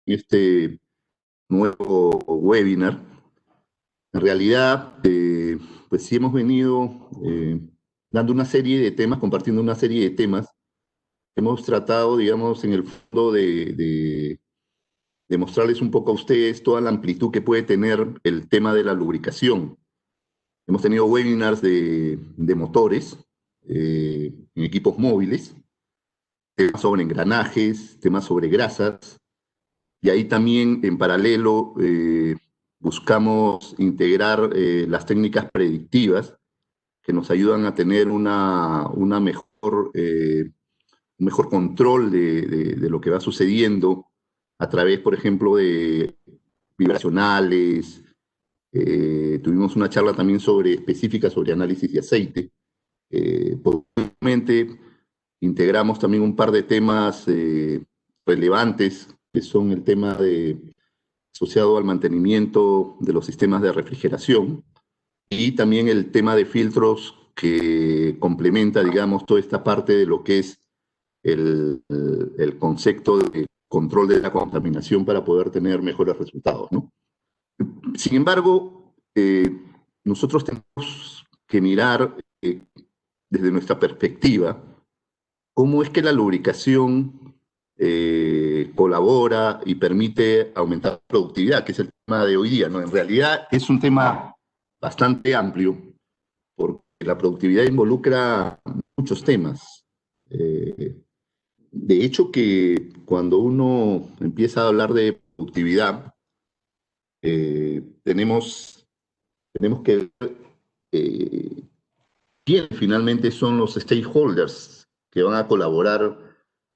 este nuevo webinar. En realidad, pues sí hemos venido dando una serie de temas, compartiendo una serie de temas. Hemos tratado, digamos, en el fondo de mostrarles un poco a ustedes toda la amplitud que puede tener el tema de la lubricación. Hemos tenido webinars de motores en equipos móviles, temas sobre engranajes, temas sobre grasas, y ahí también en paralelo buscamos integrar las técnicas predictivas que nos ayudan a tener una mejor, un mejor control de lo que va sucediendo a través, por ejemplo, de vibracionales. Tuvimos una charla también específica sobre análisis de aceite. Posiblemente integramos también un par de temas relevantes, que son el tema asociado al mantenimiento de los sistemas de refrigeración y también el tema de filtros que complementa, digamos, toda esta parte de lo que es el concepto de control de la contaminación para poder tener mejores resultados, ¿no? Sin embargo, nosotros tenemos que mirar desde nuestra perspectiva cómo es que la lubricación colabora y permite aumentar la productividad, que es el tema de hoy día, ¿no? En realidad es un tema bastante amplio, porque la productividad involucra muchos temas. De hecho, que cuando uno empieza a hablar de productividad, tenemos que ver quiénes finalmente son los stakeholders que van a colaborar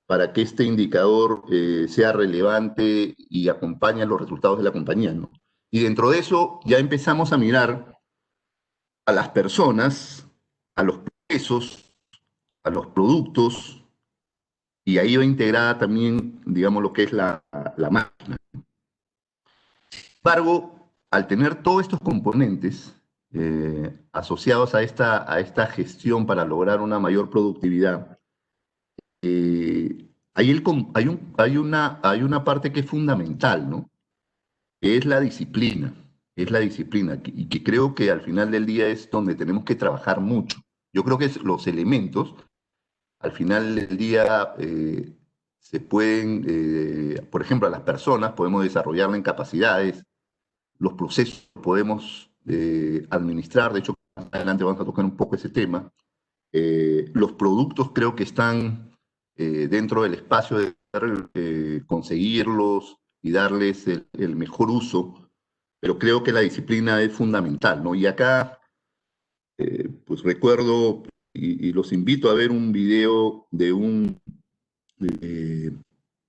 para que este indicador sea relevante y acompañe los resultados de la compañía, ¿no? Y dentro de eso ya empezamos a mirar a las personas, a los procesos, a los productos, y ahí va integrada también, digamos, lo que es la máquina. Sin embargo, al tener todos estos componentes asociados a esta gestión para lograr una mayor productividad, hay una parte que es fundamental, ¿no? Que es la disciplina, y que creo que al final del día es donde tenemos que trabajar mucho. Yo creo que los elementos, al final del día, se pueden, por ejemplo, a las personas podemos desarrollarla en capacidades, los procesos podemos administrar, de hecho, más adelante vamos a tocar un poco ese tema. Los productos creo que están dentro del espacio de conseguirlos y darles el mejor uso, pero creo que la disciplina es fundamental, ¿no? Y acá, pues recuerdo y los invito a ver un video de un eh,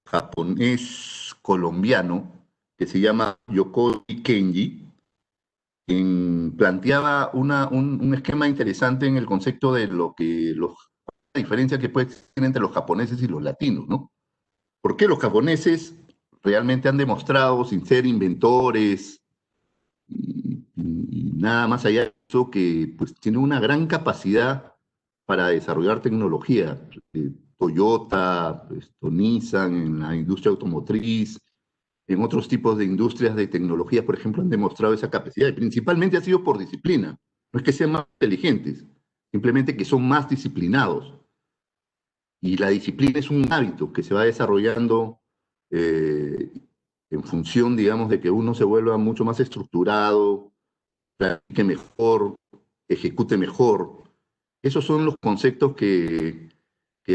japonés colombiano que se llama Yokoi Kenji, quien planteaba un esquema interesante en el concepto de la diferencia que puede existir entre los japoneses y los latinos, ¿no? Porque los japoneses realmente han demostrado, sin ser inventores y nada más allá de eso, que pues tienen una gran capacidad para desarrollar tecnología. Toyota, Nissan, en la industria automotriz, en otros tipos de industrias de tecnología, por ejemplo, han demostrado esa capacidad. Y principalmente ha sido por disciplina. No es que sean más inteligentes, simplemente que son más disciplinados. Y la disciplina es un hábito que se va desarrollando eh, en función, digamos, de que uno se vuelva mucho más estructurado, practique mejor, ejecute mejor. Esos son los conceptos que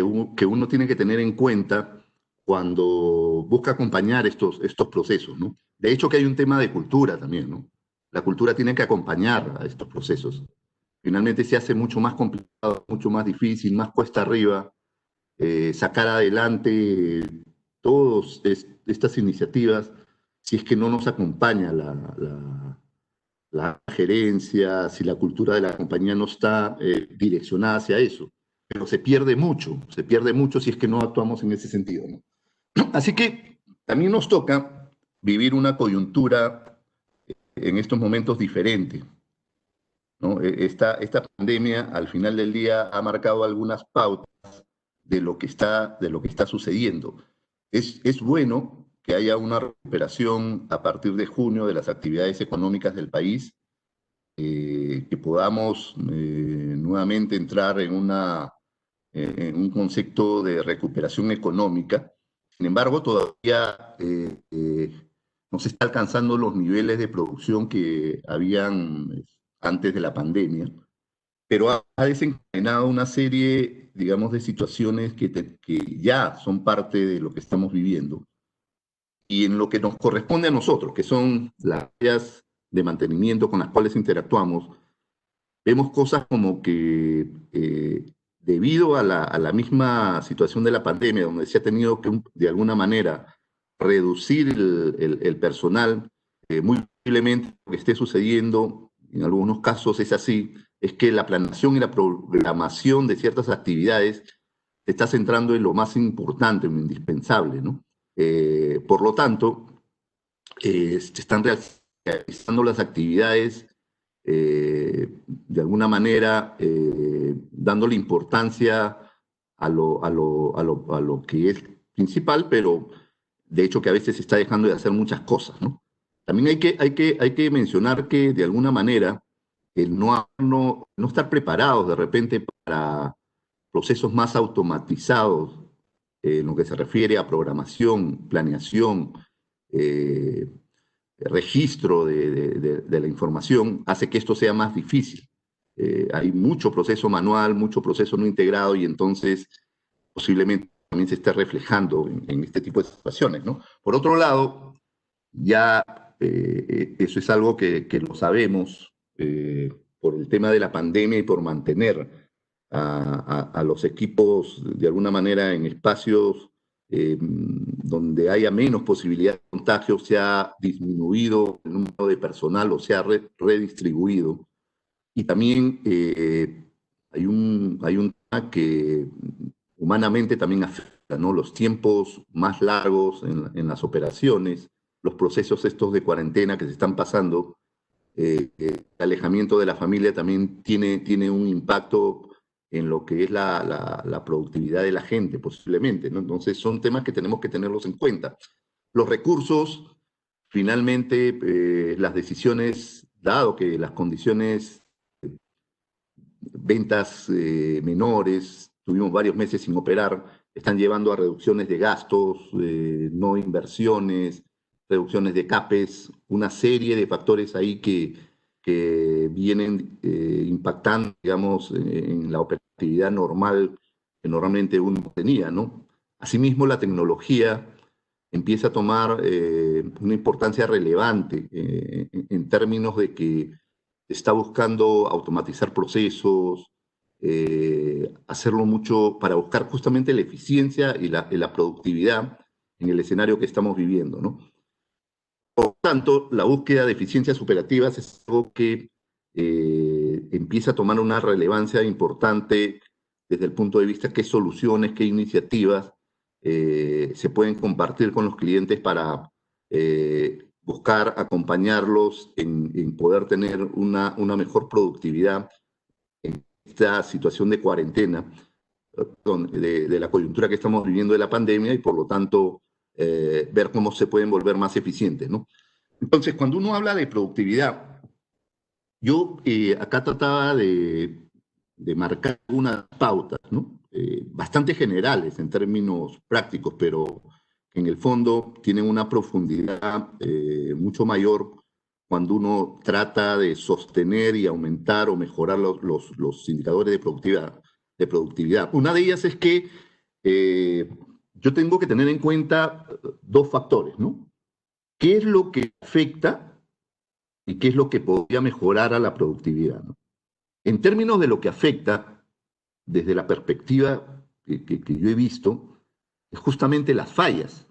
uno tiene que tener en cuenta cuando busca acompañar estos procesos, ¿no? De hecho, que hay un tema de cultura también, ¿no? La cultura tiene que acompañar a estos procesos. Finalmente se hace mucho más complicado, mucho más difícil, más cuesta arriba sacar adelante todas estas iniciativas si es que no nos acompaña la gerencia, si la cultura de la compañía no está direccionada hacia eso. Pero se pierde mucho si es que no actuamos en ese sentido, ¿no? Así que también nos toca vivir una coyuntura en estos momentos diferente, ¿no? Esta pandemia al final del día ha marcado algunas pautas de lo que está sucediendo. Es bueno que haya una recuperación a partir de junio de las actividades económicas del país, que podamos nuevamente entrar en un concepto de recuperación económica. Sin embargo, todavía no se está alcanzando los niveles de producción que habían antes de la pandemia, pero ha desencadenado una serie, digamos, de situaciones que ya son parte de lo que estamos viviendo. Y en lo que nos corresponde a nosotros, que son las áreas de mantenimiento con las cuales interactuamos, vemos cosas como que debido a la misma situación de la pandemia, donde se ha tenido que, de alguna manera, reducir el personal, muy posiblemente lo que esté sucediendo, en algunos casos es así, es que la planeación y la programación de ciertas actividades se está centrando en lo más importante, en lo indispensable, ¿no? Por lo tanto, se están realizando las actividades de alguna manera dándole importancia a lo que es principal, pero de hecho que a veces se está dejando de hacer muchas cosas, ¿no? También hay que mencionar que de alguna manera el no estar preparados de repente para procesos más automatizados en lo que se refiere a programación, planeación, eh, registro de la información hace que esto sea más difícil. Hay mucho proceso manual, mucho proceso no integrado y entonces posiblemente también se esté reflejando en este tipo de situaciones, ¿no? Por otro lado, ya eso es algo que lo sabemos por el tema de la pandemia y por mantener a los equipos de alguna manera en espacios donde haya menos posibilidad de contagio, se ha disminuido el número de personal o se ha redistribuido. Y también hay un tema que humanamente también afecta, ¿no? Los tiempos más largos en las operaciones, los procesos estos de cuarentena que se están pasando, el alejamiento de la familia también tiene un impacto en lo que es la productividad de la gente, posiblemente, ¿no? Entonces son temas que tenemos que tenerlos en cuenta. Los recursos, finalmente, las decisiones, dado que las condiciones, ventas menores, tuvimos varios meses sin operar, están llevando a reducciones de gastos, no inversiones, reducciones de CAPES, una serie de factores ahí que vienen impactando, digamos, en la operatividad normal que normalmente uno tenía, ¿no? Asimismo, la tecnología empieza a tomar una importancia relevante en términos de que está buscando automatizar procesos, hacerlo mucho para buscar justamente la eficiencia y la productividad en el escenario que estamos viviendo, ¿no? Por lo tanto, la búsqueda de eficiencias operativas es algo que empieza a tomar una relevancia importante desde el punto de vista qué soluciones, qué iniciativas se pueden compartir con los clientes para buscar acompañarlos en poder tener una mejor productividad en esta situación de cuarentena, de la coyuntura que estamos viviendo de la pandemia y por lo tanto ver cómo se pueden volver más eficientes, ¿no? Entonces, cuando uno habla de productividad, yo acá trataba de marcar unas pautas, ¿no? Bastante generales en términos prácticos, pero que en el fondo tienen una profundidad mucho mayor cuando uno trata de sostener y aumentar o mejorar los indicadores de productividad. Una de ellas es que yo tengo que tener en cuenta dos factores, ¿no? ¿Qué es lo que afecta y qué es lo que podría mejorar a la productividad, ¿no? En términos de lo que afecta, desde la perspectiva que yo he visto, es justamente las fallas.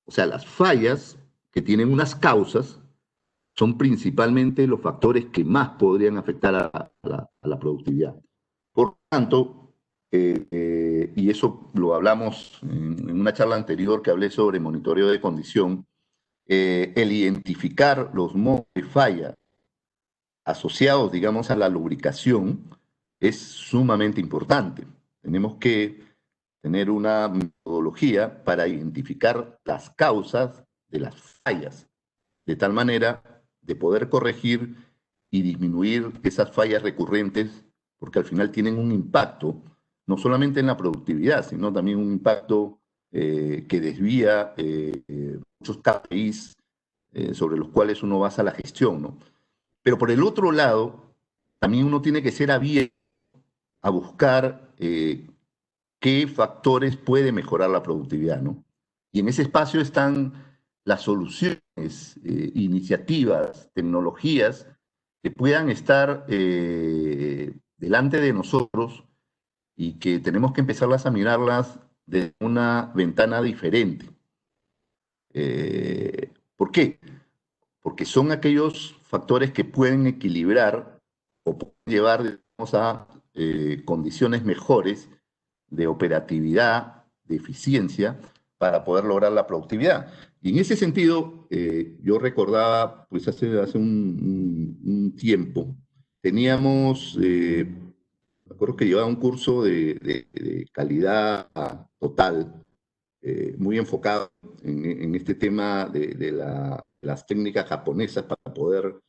O sea, las fallas que tienen unas causas son principalmente los factores que más podrían afectar a la productividad. Por lo tanto, y eso lo hablamos en una charla anterior que hablé sobre monitoreo de condición, el identificar los modos de falla asociados, digamos, a la lubricación es sumamente importante. Tenemos que tener una metodología para identificar las causas de las fallas, de tal manera de poder corregir y disminuir esas fallas recurrentes, porque al final tienen un impacto, no solamente en la productividad, sino también un impacto que desvía muchos KPIs sobre los cuales uno basa la gestión, ¿no? Pero por el otro lado, también uno tiene que ser abierto a buscar qué factores puede mejorar la productividad, ¿no? Y en ese espacio están las soluciones, iniciativas, tecnologías que puedan estar delante de nosotros y que tenemos que empezarlas a mirarlas desde una ventana diferente. ¿Por qué? Porque son aquellos factores que pueden equilibrar o pueden llevar, digamos, a condiciones mejores de operatividad, de eficiencia, para poder lograr la productividad. Y en ese sentido, yo recordaba, pues hace un tiempo, teníamos, me acuerdo que llevaba un curso de calidad total, muy enfocado en este tema de las técnicas japonesas para poder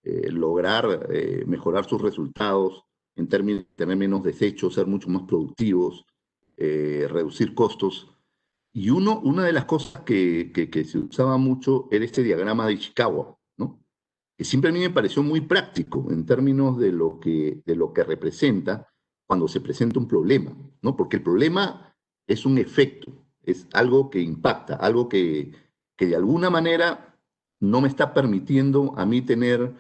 lograr mejorar sus resultados en términos de tener menos desechos, ser mucho más productivos, reducir costos. Y una de las cosas que se usaba mucho era este diagrama de Ishikawa, ¿no? Que siempre a mí me pareció muy práctico en términos de lo que representa cuando se presenta un problema, ¿no? Porque el problema es un efecto, es algo que impacta, algo que de alguna manera no me está permitiendo a mí tener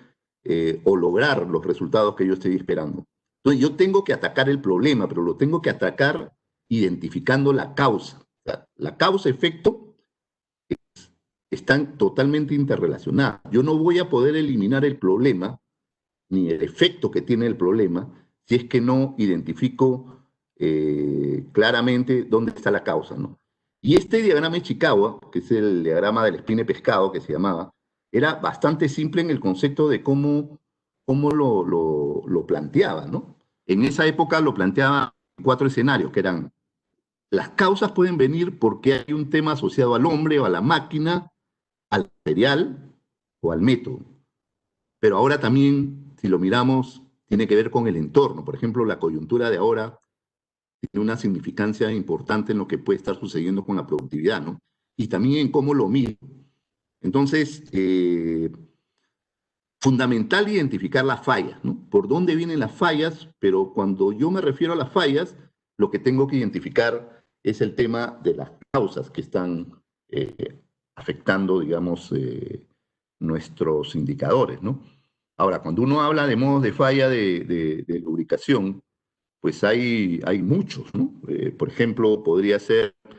o lograr los resultados que yo estoy esperando. Entonces yo tengo que atacar el problema, pero lo tengo que atacar identificando la causa. O sea, la causa-efecto están totalmente interrelacionadas. Yo no voy a poder eliminar el problema ni el efecto que tiene el problema si es que no identifico claramente dónde está la causa, ¿no? Y este diagrama de Ishikawa, que es el diagrama del espine pescado que se llamaba, era bastante simple en el concepto de cómo lo planteaba, ¿no? En esa época lo planteaba en 4 escenarios, que eran: las causas pueden venir porque hay un tema asociado al hombre o a la máquina, al material o al método. Pero ahora también, si lo miramos, tiene que ver con el entorno. Por ejemplo, la coyuntura de ahora tiene una significancia importante en lo que puede estar sucediendo con la productividad, ¿no? Y también en cómo lo miro. Entonces, fundamental identificar las fallas, ¿no? Por dónde vienen las fallas, pero cuando yo me refiero a las fallas, lo que tengo que identificar es el tema de las causas que están afectando, digamos, nuestros indicadores, ¿no? Ahora, cuando uno habla de modos de falla de lubricación, pues hay muchos, ¿no? Por ejemplo, podría ser el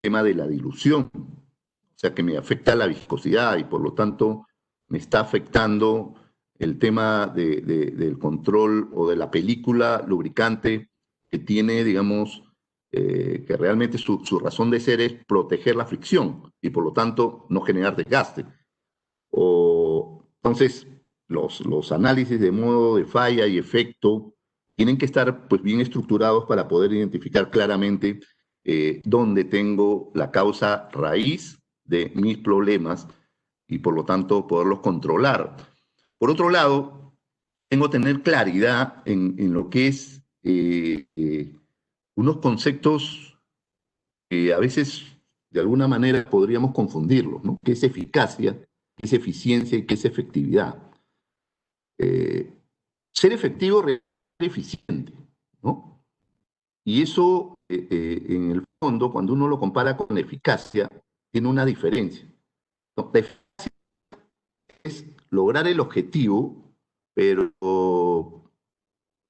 tema de la dilución, o sea, que me afecta la viscosidad y por lo tanto me está afectando el tema del control o de la película lubricante que tiene, digamos, que realmente su razón de ser es proteger la fricción y por lo tanto no generar desgaste. Entonces, los análisis de modo de falla y efecto tienen que estar pues, bien estructurados para poder identificar claramente dónde tengo la causa raíz de mis problemas y por lo tanto poderlos controlar. Por otro lado, tengo que tener claridad en lo que es unos conceptos que a veces de alguna manera podríamos confundirlos, ¿no? ¿Qué es eficacia, qué es eficiencia y qué es efectividad? Ser efectivo requiere ser eficiente, ¿no? Y eso, en el fondo, cuando uno lo compara con la eficacia, tiene una diferencia. ¿No? La eficacia es lograr el objetivo, pero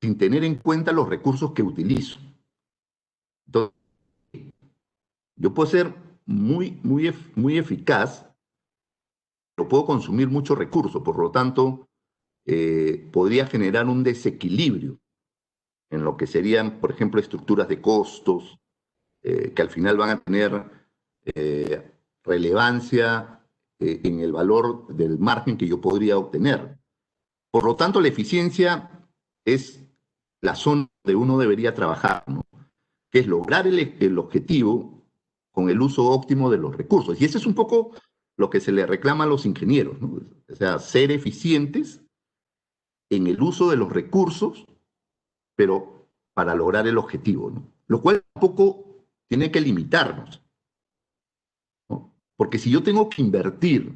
sin tener en cuenta los recursos que utilizo. Entonces, yo puedo ser muy eficaz, pero puedo consumir muchos recursos, por lo tanto, podría generar un desequilibrio en lo que serían, por ejemplo, estructuras de costos, que al final van a tener relevancia en el valor del margen que yo podría obtener. Por lo tanto, la eficiencia es la zona donde uno debería trabajar, ¿no? que es lograr el objetivo con el uso óptimo de los recursos. Y eso es un poco lo que se le reclama a los ingenieros, ¿no? O sea, ser eficientes en el uso de los recursos, pero para lograr el objetivo, ¿no? Lo cual tampoco tiene que limitarnos, ¿no? Porque si yo tengo que invertir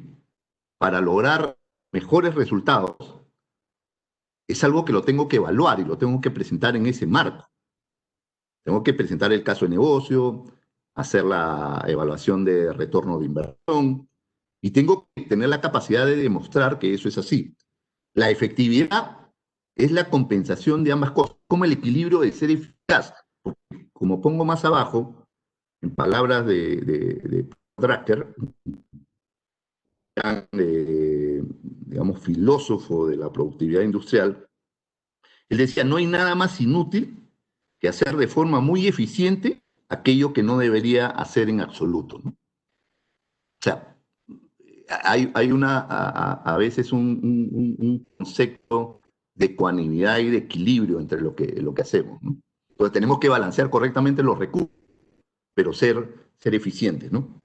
para lograr mejores resultados, es algo que lo tengo que evaluar y lo tengo que presentar en ese marco. Tengo que presentar el caso de negocio, hacer la evaluación de retorno de inversión y tengo que tener la capacidad de demostrar que eso es así. La efectividad es la compensación de ambas cosas, como el equilibrio de ser eficaz. Porque, como pongo más abajo, en palabras de Drucker, digamos, filósofo de la productividad industrial, él decía, no hay nada más inútil que hacer de forma muy eficiente aquello que no debería hacer en absoluto, ¿no? O sea, a veces un concepto de ecuanimidad y de equilibrio entre lo que hacemos, ¿no? Entonces tenemos que balancear correctamente los recursos, pero ser eficientes, ¿no?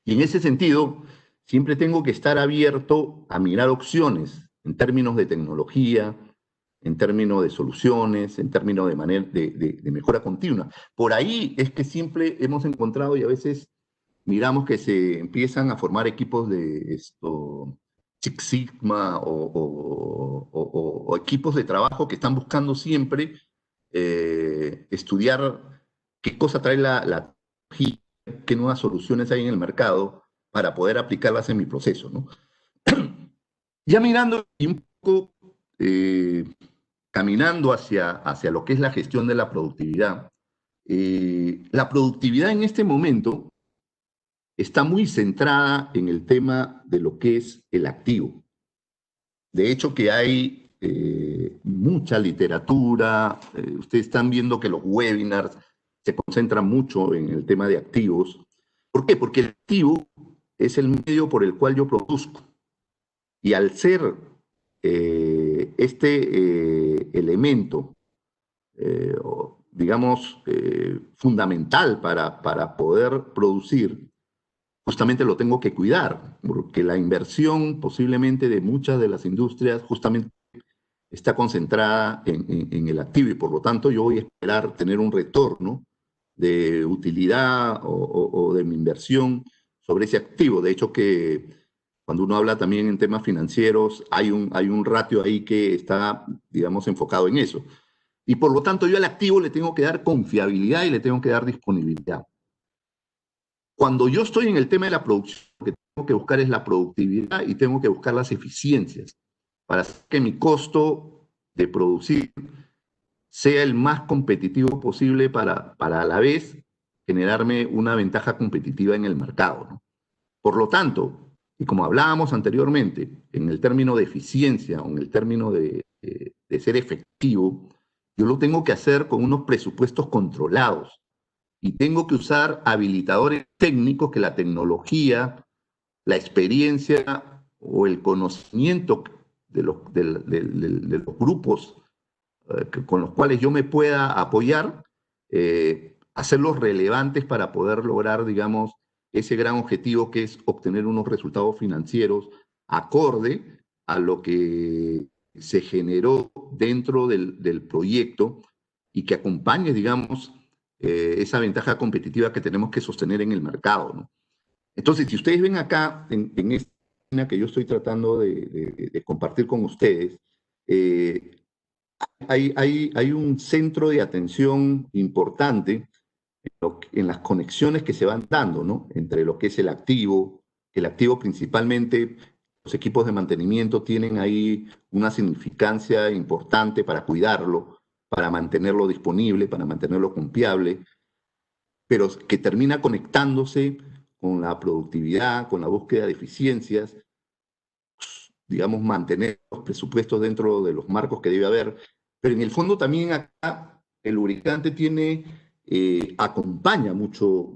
Y en ese sentido, siempre tengo que estar abierto a mirar opciones en términos de tecnología, en términos de soluciones, en términos de mejora continua. Por ahí es que siempre hemos encontrado y a veces miramos que se empiezan a formar equipos de Six Sigma o equipos de trabajo que están buscando siempre estudiar qué cosa trae la tecnología, qué nuevas soluciones hay en el mercado para poder aplicarlas en mi proceso, ¿no? Ya mirando y un poco caminando hacia lo que es la gestión de la productividad en este momento está muy centrada en el tema de lo que es el activo. De hecho, que hay mucha literatura, ustedes están viendo que los webinars se concentran mucho en el tema de activos. ¿Por qué? Porque el activo es el medio por el cual yo produzco. Y al ser elemento, digamos, fundamental para poder producir, justamente lo tengo que cuidar, porque la inversión posiblemente de muchas de las industrias justamente está concentrada en el activo y por lo tanto yo voy a esperar tener un retorno de utilidad o de mi inversión sobre ese activo. De hecho que cuando uno habla también en temas financieros, hay un ratio ahí que está, digamos, enfocado en eso. Y por lo tanto yo al activo le tengo que dar confiabilidad y le tengo que dar disponibilidad. Cuando yo estoy en el tema de la producción, lo que tengo que buscar es la productividad y tengo que buscar las eficiencias para que mi costo de producir sea el más competitivo posible para a la vez generarme una ventaja competitiva en el mercado, ¿no? Por lo tanto, y como hablábamos anteriormente, en el término de eficiencia o en el término de ser efectivo, yo lo tengo que hacer con unos presupuestos controlados y tengo que usar habilitadores técnicos que la tecnología, la experiencia o el conocimiento de los grupos con los cuales yo me pueda apoyar, hacerlos relevantes para poder lograr, digamos, ese gran objetivo que es obtener unos resultados financieros acorde a lo que se generó dentro del proyecto y que acompañe, digamos, esa ventaja competitiva que tenemos que sostener en el mercado, ¿no? Entonces, si ustedes ven acá, en esta línea que yo estoy tratando de compartir con ustedes, eh, hay un centro de atención importante en las conexiones que se van dando, ¿no? Entre lo que es el activo principalmente, los equipos de mantenimiento tienen ahí una significancia importante para cuidarlo, para mantenerlo disponible, para mantenerlo confiable, pero que termina conectándose con la productividad, con la búsqueda de eficiencias, digamos, mantener los presupuestos dentro de los marcos que debe haber. Pero en el fondo también acá el lubricante acompaña mucho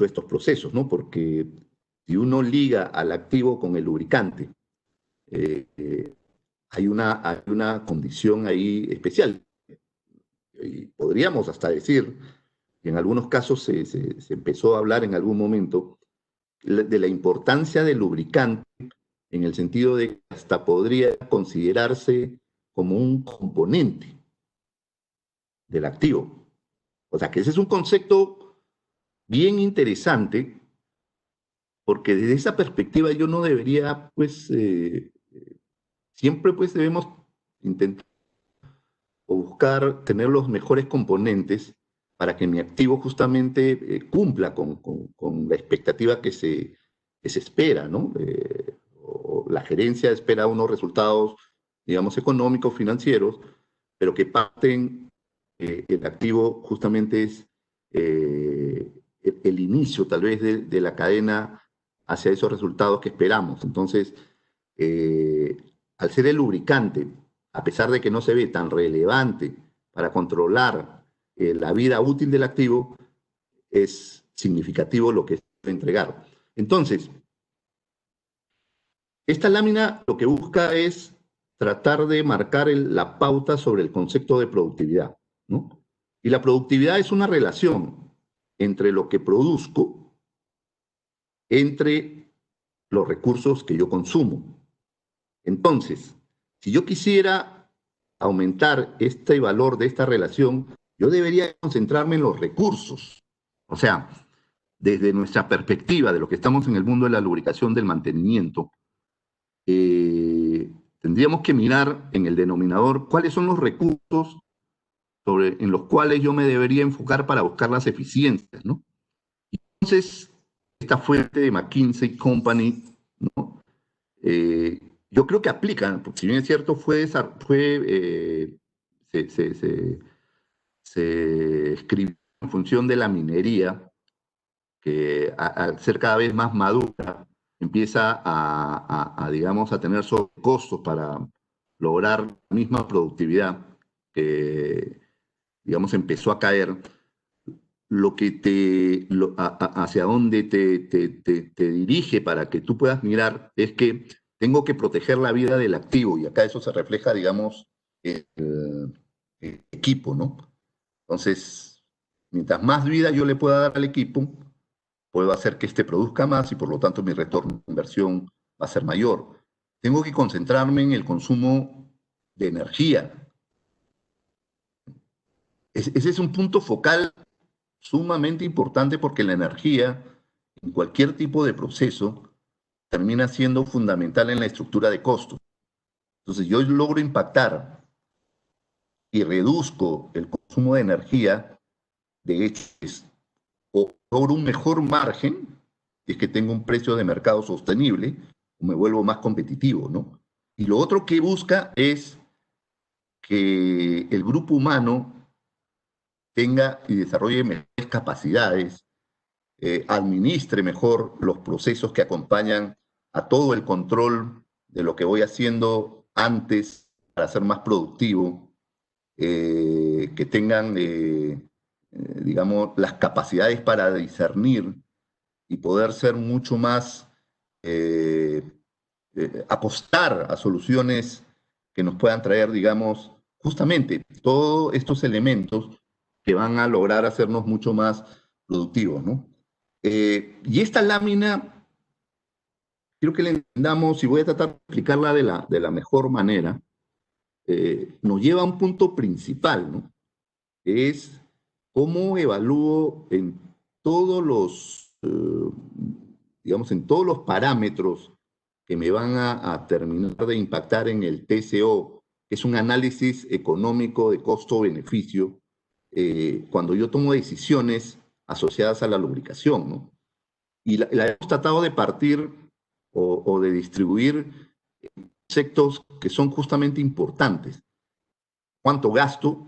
estos procesos, ¿no? Porque si uno liga al activo con el lubricante, hay una condición ahí especial. y podríamos hasta decir, y en algunos casos se empezó a hablar en algún momento, de la importancia del lubricante, en el sentido de que hasta podría considerarse como un componente del activo. O sea que ese es un concepto bien interesante, porque desde esa perspectiva yo no debería, pues, siempre pues debemos intentar o buscar tener los mejores componentes para que mi activo justamente cumpla con la expectativa que se espera, ¿no? La gerencia espera unos resultados, digamos, económicos, financieros, pero que parten, el activo justamente es el inicio tal vez de la cadena hacia esos resultados que esperamos. Entonces, eh, al ser el lubricante, a pesar de que no se ve tan relevante para controlar la vida útil del activo, es significativo lo que se debe entregar. Entonces, esta lámina lo que busca es tratar de marcar la pauta sobre el concepto de productividad, ¿no? Y la productividad es una relación entre lo que produzco, entre los recursos que yo consumo. Entonces, si yo quisiera aumentar este valor de esta relación, yo debería concentrarme en los recursos. O sea, desde nuestra perspectiva de lo que estamos en el mundo de la lubricación, del mantenimiento, tendríamos que mirar en el denominador cuáles son los recursos en los cuales yo me debería enfocar para buscar las eficiencias, ¿no? Entonces, esta fuente de McKinsey Company, ¿no? Eh, yo creo que aplican, porque si bien es cierto, se, se, se, se escribió en función de la minería, que al ser cada vez más madura, empieza digamos, a tener sobrecostos para lograr la misma productividad que, digamos, empezó a caer. Lo que hacia dónde te dirige para que tú puedas mirar es que tengo que proteger la vida del activo, y acá eso se refleja, digamos, el equipo, ¿no? Entonces, mientras más vida yo le pueda dar al equipo, puedo hacer que éste produzca más y por lo tanto mi retorno de inversión va a ser mayor. Tengo que concentrarme en el consumo de energía. Ese es un punto focal sumamente importante, porque la energía, en cualquier tipo de proceso, termina siendo fundamental en la estructura de costos. Entonces, yo logro impactar y reduzco el consumo de energía, de hecho, o logro un mejor margen, es que tengo un precio de mercado sostenible, o me vuelvo más competitivo, ¿no? Y lo otro que busca es que el grupo humano tenga y desarrolle mejores capacidades, administre mejor los procesos que acompañan a todo el control de lo que voy haciendo antes para ser más productivo, que tengan, digamos, las capacidades para discernir y poder ser mucho más, eh, apostar a soluciones que nos puedan traer, digamos, justamente todos estos elementos que van a lograr hacernos mucho más productivos, ¿no? Y esta lámina, quiero que la entendamos y voy a tratar de explicarla de la mejor manera, nos lleva a un punto principal, ¿no? Que es cómo evalúo en todos los, digamos, en todos los parámetros que me van a terminar de impactar en el TCO, que es un análisis económico de costo-beneficio, cuando yo tomo decisiones asociadas a la lubricación, ¿no? Y la hemos tratado de partir o de distribuir conceptos que son justamente importantes. ¿Cuánto gasto?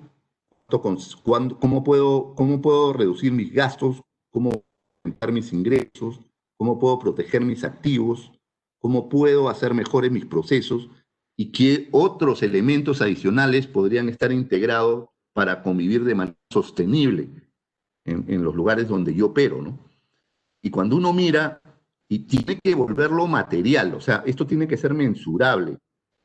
¿Cómo puedo reducir mis gastos? ¿Cómo aumentar mis ingresos? ¿Cómo puedo proteger mis activos? ¿Cómo puedo hacer mejores mis procesos? ¿Y qué otros elementos adicionales podrían estar integrados para convivir de manera sostenible en los lugares donde yo opero, ¿no? Y cuando uno mira, y tiene que volverlo material, o sea, esto tiene que ser mensurable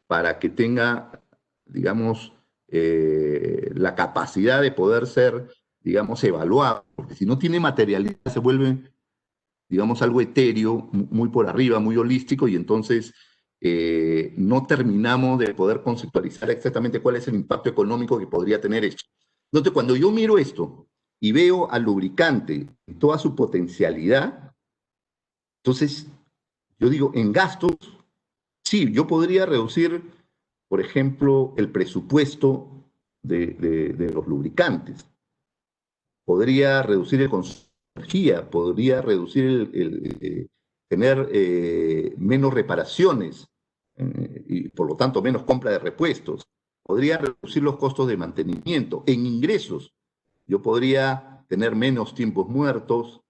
para que tenga, digamos, la capacidad de poder ser, digamos, evaluado, porque si no tiene materialidad se vuelve, digamos, algo etéreo, muy por arriba, muy holístico, y entonces no terminamos de poder conceptualizar exactamente cuál es el impacto económico que podría tener esto. Entonces, cuando yo miro esto y veo al lubricante en toda su potencialidad, entonces yo digo, en gastos, sí, yo podría reducir, por ejemplo, el presupuesto de los lubricantes, podría reducir el consumo de energía, podría reducir tener menos reparaciones y por lo tanto menos compra de repuestos, podría reducir los costos de mantenimiento. En ingresos, yo podría tener menos tiempos muertos,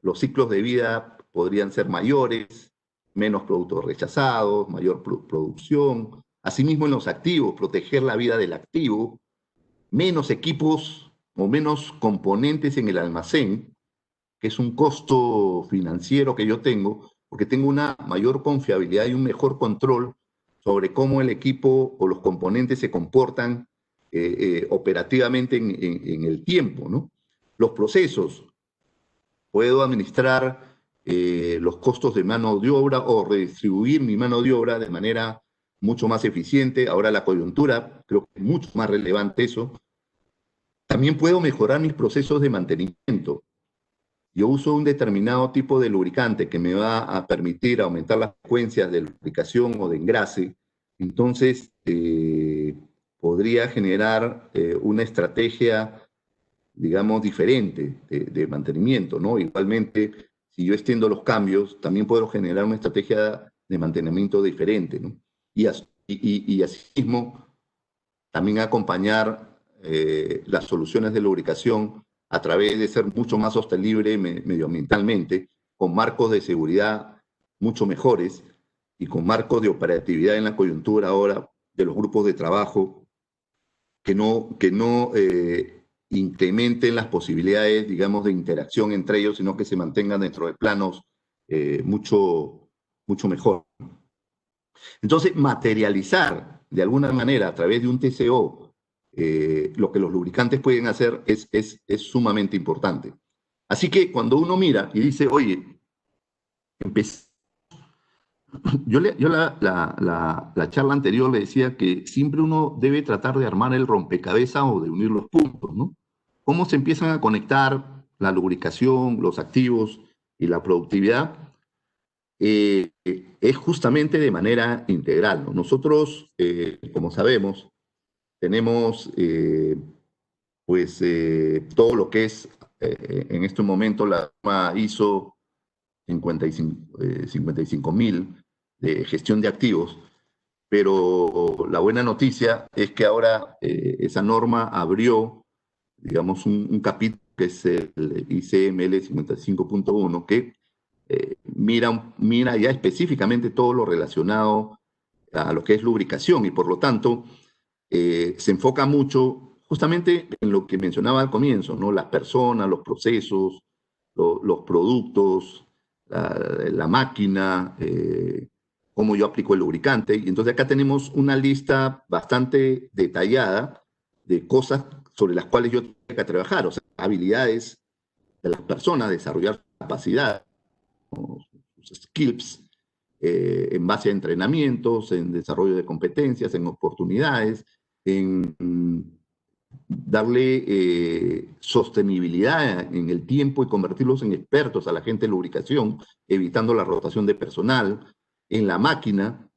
los ciclos de vida podrían ser mayores, menos productos rechazados, mayor producción. Asimismo, en los activos, proteger la vida del activo, menos equipos o menos componentes en el almacén, que es un costo financiero que yo tengo, porque tengo una mayor confiabilidad y un mejor control sobre cómo el equipo o los componentes se comportan operativamente en el tiempo, ¿no? Los procesos, puedo administrar los costos de mano de obra o redistribuir mi mano de obra de manera mucho más eficiente. Ahora la coyuntura, creo que es mucho más relevante eso. También puedo mejorar mis procesos de mantenimiento. Yo uso un determinado tipo de lubricante que me va a permitir aumentar las frecuencias de lubricación o de engrase. Entonces, podría generar una estrategia, digamos, diferente de mantenimiento, ¿no? Igualmente, si yo extiendo los cambios, también puedo generar una estrategia de mantenimiento diferente, ¿no? Y asimismo, también acompañar las soluciones de lubricación a través de ser mucho más sostenible medioambientalmente, con marcos de seguridad mucho mejores y con marcos de operatividad en la coyuntura ahora de los grupos de trabajo que no incrementen las posibilidades, digamos, de interacción entre ellos, sino que se mantengan dentro de planos mucho mejor. Entonces, materializar de alguna manera a través de un TCO lo que los lubricantes pueden hacer es sumamente importante. Así que cuando uno mira y dice, oye, yo la charla anterior le decía que siempre uno debe tratar de armar el rompecabezas o de unir los puntos, ¿no? ¿Cómo se empiezan a conectar la lubricación, los activos y la productividad? Es justamente de manera integral, ¿no? Nosotros, como sabemos, tenemos todo lo que es en este momento la norma ISO 55.000 de gestión de activos, pero la buena noticia es que ahora esa norma abrió, digamos, un capítulo que es el ICML 55.1, que mira ya específicamente todo lo relacionado a lo que es lubricación y por lo tanto se enfoca mucho justamente en lo que mencionaba al comienzo, ¿no? Las personas, los procesos, los productos, la máquina, cómo yo aplico el lubricante. Y entonces acá tenemos una lista bastante detallada de cosas sobre las cuales yo tengo que trabajar, o sea, habilidades de las personas, desarrollar su capacidad, sus skills, en base a entrenamientos, en desarrollo de competencias, en oportunidades, en darle sostenibilidad en el tiempo y convertirlos en expertos a la gente de lubricación, evitando la rotación de personal, en la máquina,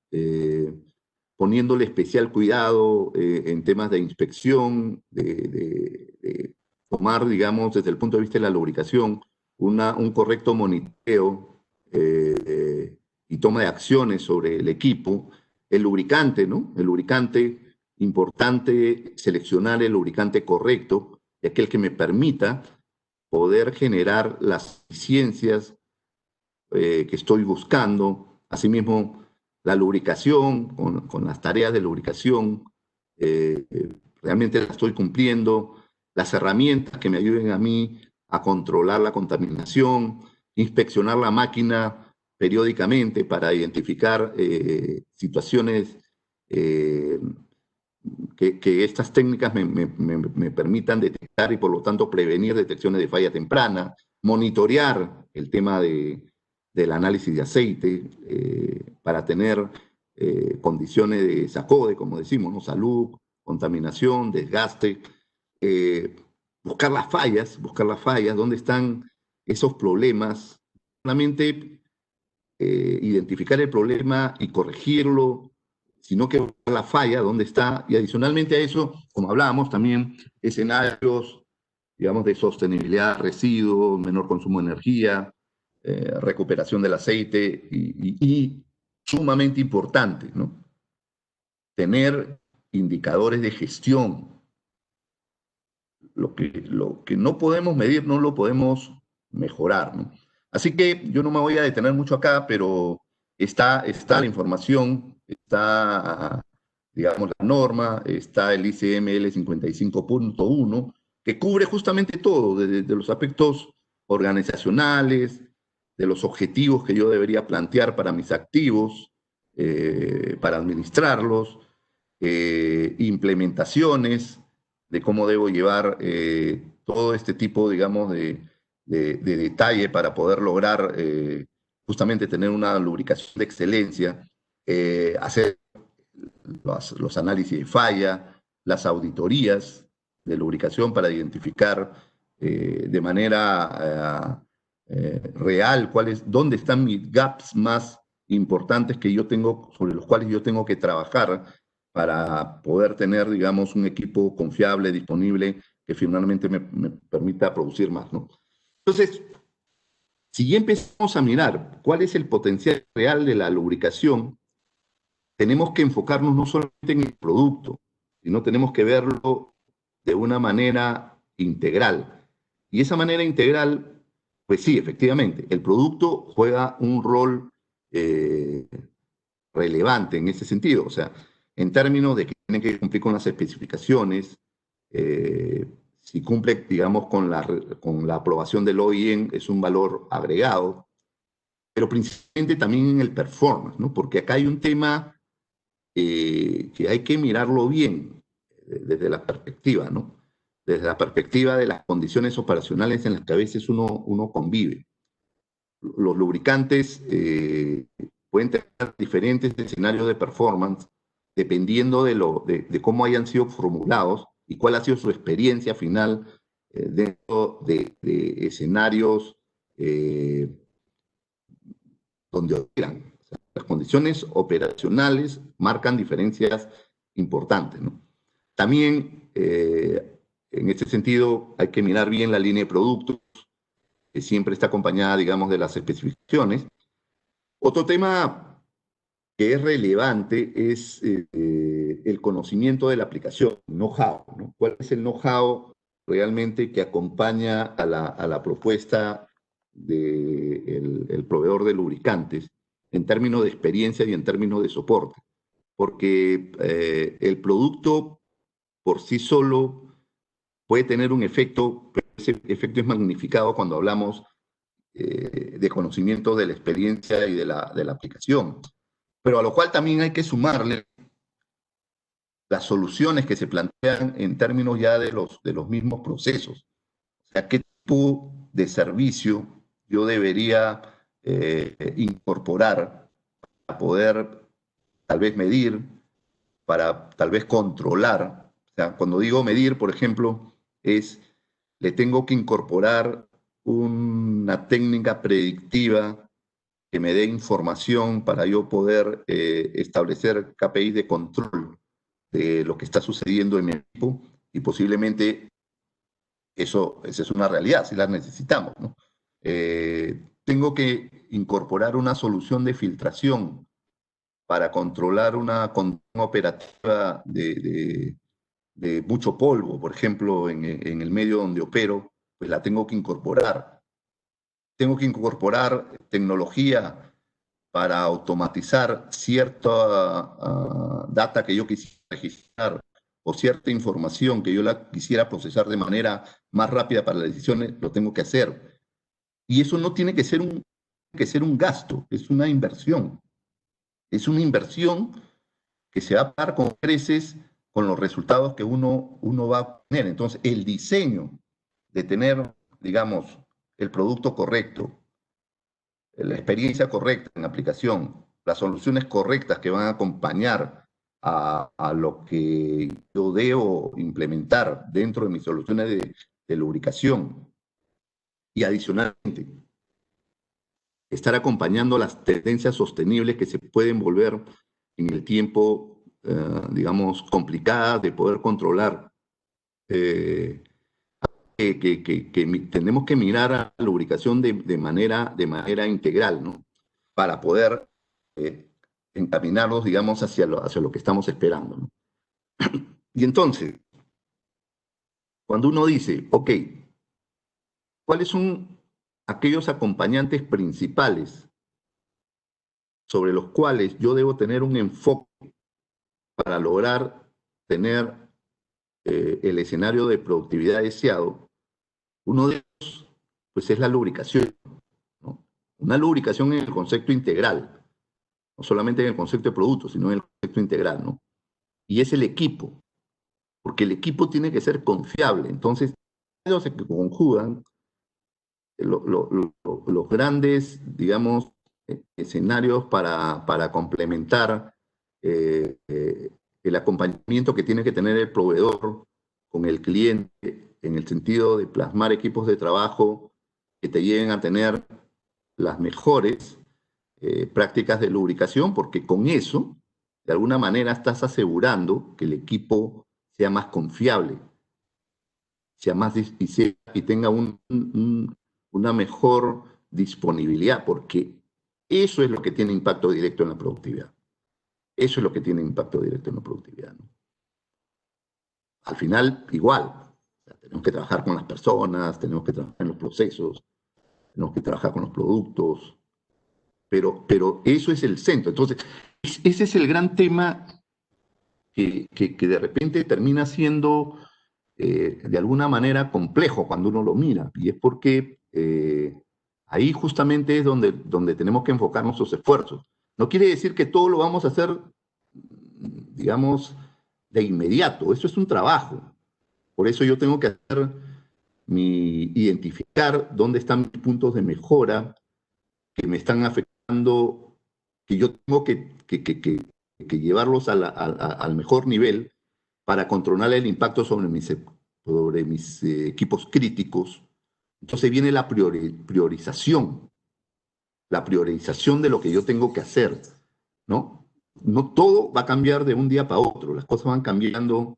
poniéndole especial cuidado en temas de inspección, de tomar, digamos, desde el punto de vista de la lubricación, un correcto monitoreo y toma de acciones sobre el equipo. El lubricante, ¿no? El lubricante, importante seleccionar el lubricante correcto, aquel que me permita poder generar las eficiencias que estoy buscando. Asimismo, la lubricación, con las tareas de lubricación, realmente las estoy cumpliendo. Las herramientas que me ayuden a mí a controlar la contaminación, inspeccionar la máquina periódicamente para identificar situaciones que estas técnicas me permitan detectar y por lo tanto prevenir detecciones de falla temprana, monitorear el tema del análisis de aceite para tener condiciones de SACODE, como decimos, ¿no? Salud, contaminación, desgaste, eh, buscar las fallas, dónde están esos problemas, solamente identificar el problema y corregirlo, sino que buscar la falla, dónde está, y adicionalmente a eso, como hablábamos también, escenarios, digamos, de sostenibilidad, residuos, menor consumo de energía, recuperación del aceite y sumamente importante, ¿no? Tener indicadores de gestión. Lo que no podemos medir no lo podemos mejorar, ¿no? Así que yo no me voy a detener mucho acá, pero está la información, está, digamos, la norma, está el ICML 55.1, que cubre justamente todo, de los aspectos organizacionales, de los objetivos que yo debería plantear para mis activos, para administrarlos, implementaciones, de cómo debo llevar todo este tipo, digamos, de detalle para poder lograr justamente tener una lubricación de excelencia, hacer los análisis de falla, las auditorías de lubricación para identificar de manera real dónde están mis gaps más importantes que yo tengo, sobre los cuales yo tengo que trabajar para poder tener, digamos, un equipo confiable, disponible, que finalmente me permita producir más, ¿no? Entonces, si ya empezamos a mirar cuál es el potencial real de la lubricación, tenemos que enfocarnos no solamente en el producto, sino tenemos que verlo de una manera integral. Y esa manera integral, pues sí, efectivamente, el producto juega un rol relevante en ese sentido, o sea, en términos de que tiene que cumplir con las especificaciones, si cumple, digamos, con la aprobación del OIM, es un valor agregado, pero principalmente también en el performance, ¿no? Porque acá hay un tema que hay que mirarlo bien desde la perspectiva, ¿no? Desde la perspectiva de las condiciones operacionales en las que a veces uno convive. Los lubricantes pueden tener diferentes escenarios de performance dependiendo de cómo hayan sido formulados y cuál ha sido su experiencia final dentro de escenarios donde operan. O sea, las condiciones operacionales marcan diferencias importantes, ¿no? También, en este sentido, hay que mirar bien la línea de productos, que siempre está acompañada, digamos, de las especificaciones. Otro tema que es relevante es el conocimiento de la aplicación, know-how, ¿no? ¿Cuál es el know-how realmente que acompaña a la propuesta del el proveedor de lubricantes en términos de experiencia y en términos de soporte? Porque el producto por sí solo puede tener un efecto, pero ese efecto es magnificado cuando hablamos de conocimiento de la experiencia y de la aplicación. Pero a lo cual también hay que sumarle las soluciones que se plantean en términos ya de los mismos procesos. O sea, qué tipo de servicio yo debería incorporar para poder tal vez medir, para tal vez controlar. O sea, cuando digo medir, por ejemplo, le tengo que incorporar una técnica predictiva que me dé información para yo poder establecer KPIs de control de lo que está sucediendo en mi equipo y posiblemente esa es una realidad, si la necesitamos, ¿no? Tengo que incorporar una solución de filtración para controlar una condición operativa de mucho polvo, por ejemplo, en el medio donde opero, pues la tengo que incorporar. Tengo que incorporar tecnología para automatizar cierta data que yo quisiera registrar o cierta información que yo la quisiera procesar de manera más rápida para las decisiones, lo tengo que hacer. Y eso no tiene que ser un gasto, es una inversión. Es una inversión que se va a pagar con creces con los resultados que uno va a obtener. Entonces, el diseño de tener, digamos, el producto correcto, la experiencia correcta en aplicación, las soluciones correctas que van a acompañar a lo que yo debo implementar dentro de mis soluciones de lubricación. Y adicionalmente, estar acompañando las tendencias sostenibles que se pueden volver en el tiempo, digamos, complicadas de poder controlar. Eh, tenemos que mirar a la lubricación de manera integral, ¿no? Para poder encaminarlos, digamos, hacia lo que estamos esperando, ¿no? Y entonces, cuando uno dice, ok, ¿cuáles son aquellos acompañantes principales sobre los cuales yo debo tener un enfoque para lograr tener el escenario de productividad deseado? Uno de ellos, pues, es la lubricación, ¿no? Una lubricación en el concepto integral, no solamente en el concepto de producto, sino en el concepto integral, ¿no? Y es el equipo, porque el equipo tiene que ser confiable. Entonces, ellos se conjugan los grandes, digamos, escenarios para complementar el acompañamiento que tiene que tener el proveedor con el cliente, en el sentido de plasmar equipos de trabajo que te lleven a tener las mejores prácticas de lubricación, porque con eso, de alguna manera, estás asegurando que el equipo sea más confiable, sea más y tenga una mejor disponibilidad, porque eso es lo que tiene impacto directo en la productividad. Eso es lo que tiene impacto directo en la productividad, ¿no? Al final, igual, o sea, tenemos que trabajar con las personas, tenemos que trabajar en los procesos, tenemos que trabajar con los productos, pero eso es el centro. Entonces, ese es el gran tema que de repente termina siendo de alguna manera complejo cuando uno lo mira, y es porque ahí justamente es donde tenemos que enfocar nuestros esfuerzos. No quiere decir que todo lo vamos a hacer, digamos, de inmediato, eso es un trabajo. Por eso yo tengo que identificar dónde están mis puntos de mejora que me están afectando, que yo tengo que llevarlos al mejor nivel para controlar el impacto sobre mis equipos críticos. Entonces viene la priorización de lo que yo tengo que hacer, ¿no? No todo va a cambiar de un día para otro, las cosas van cambiando,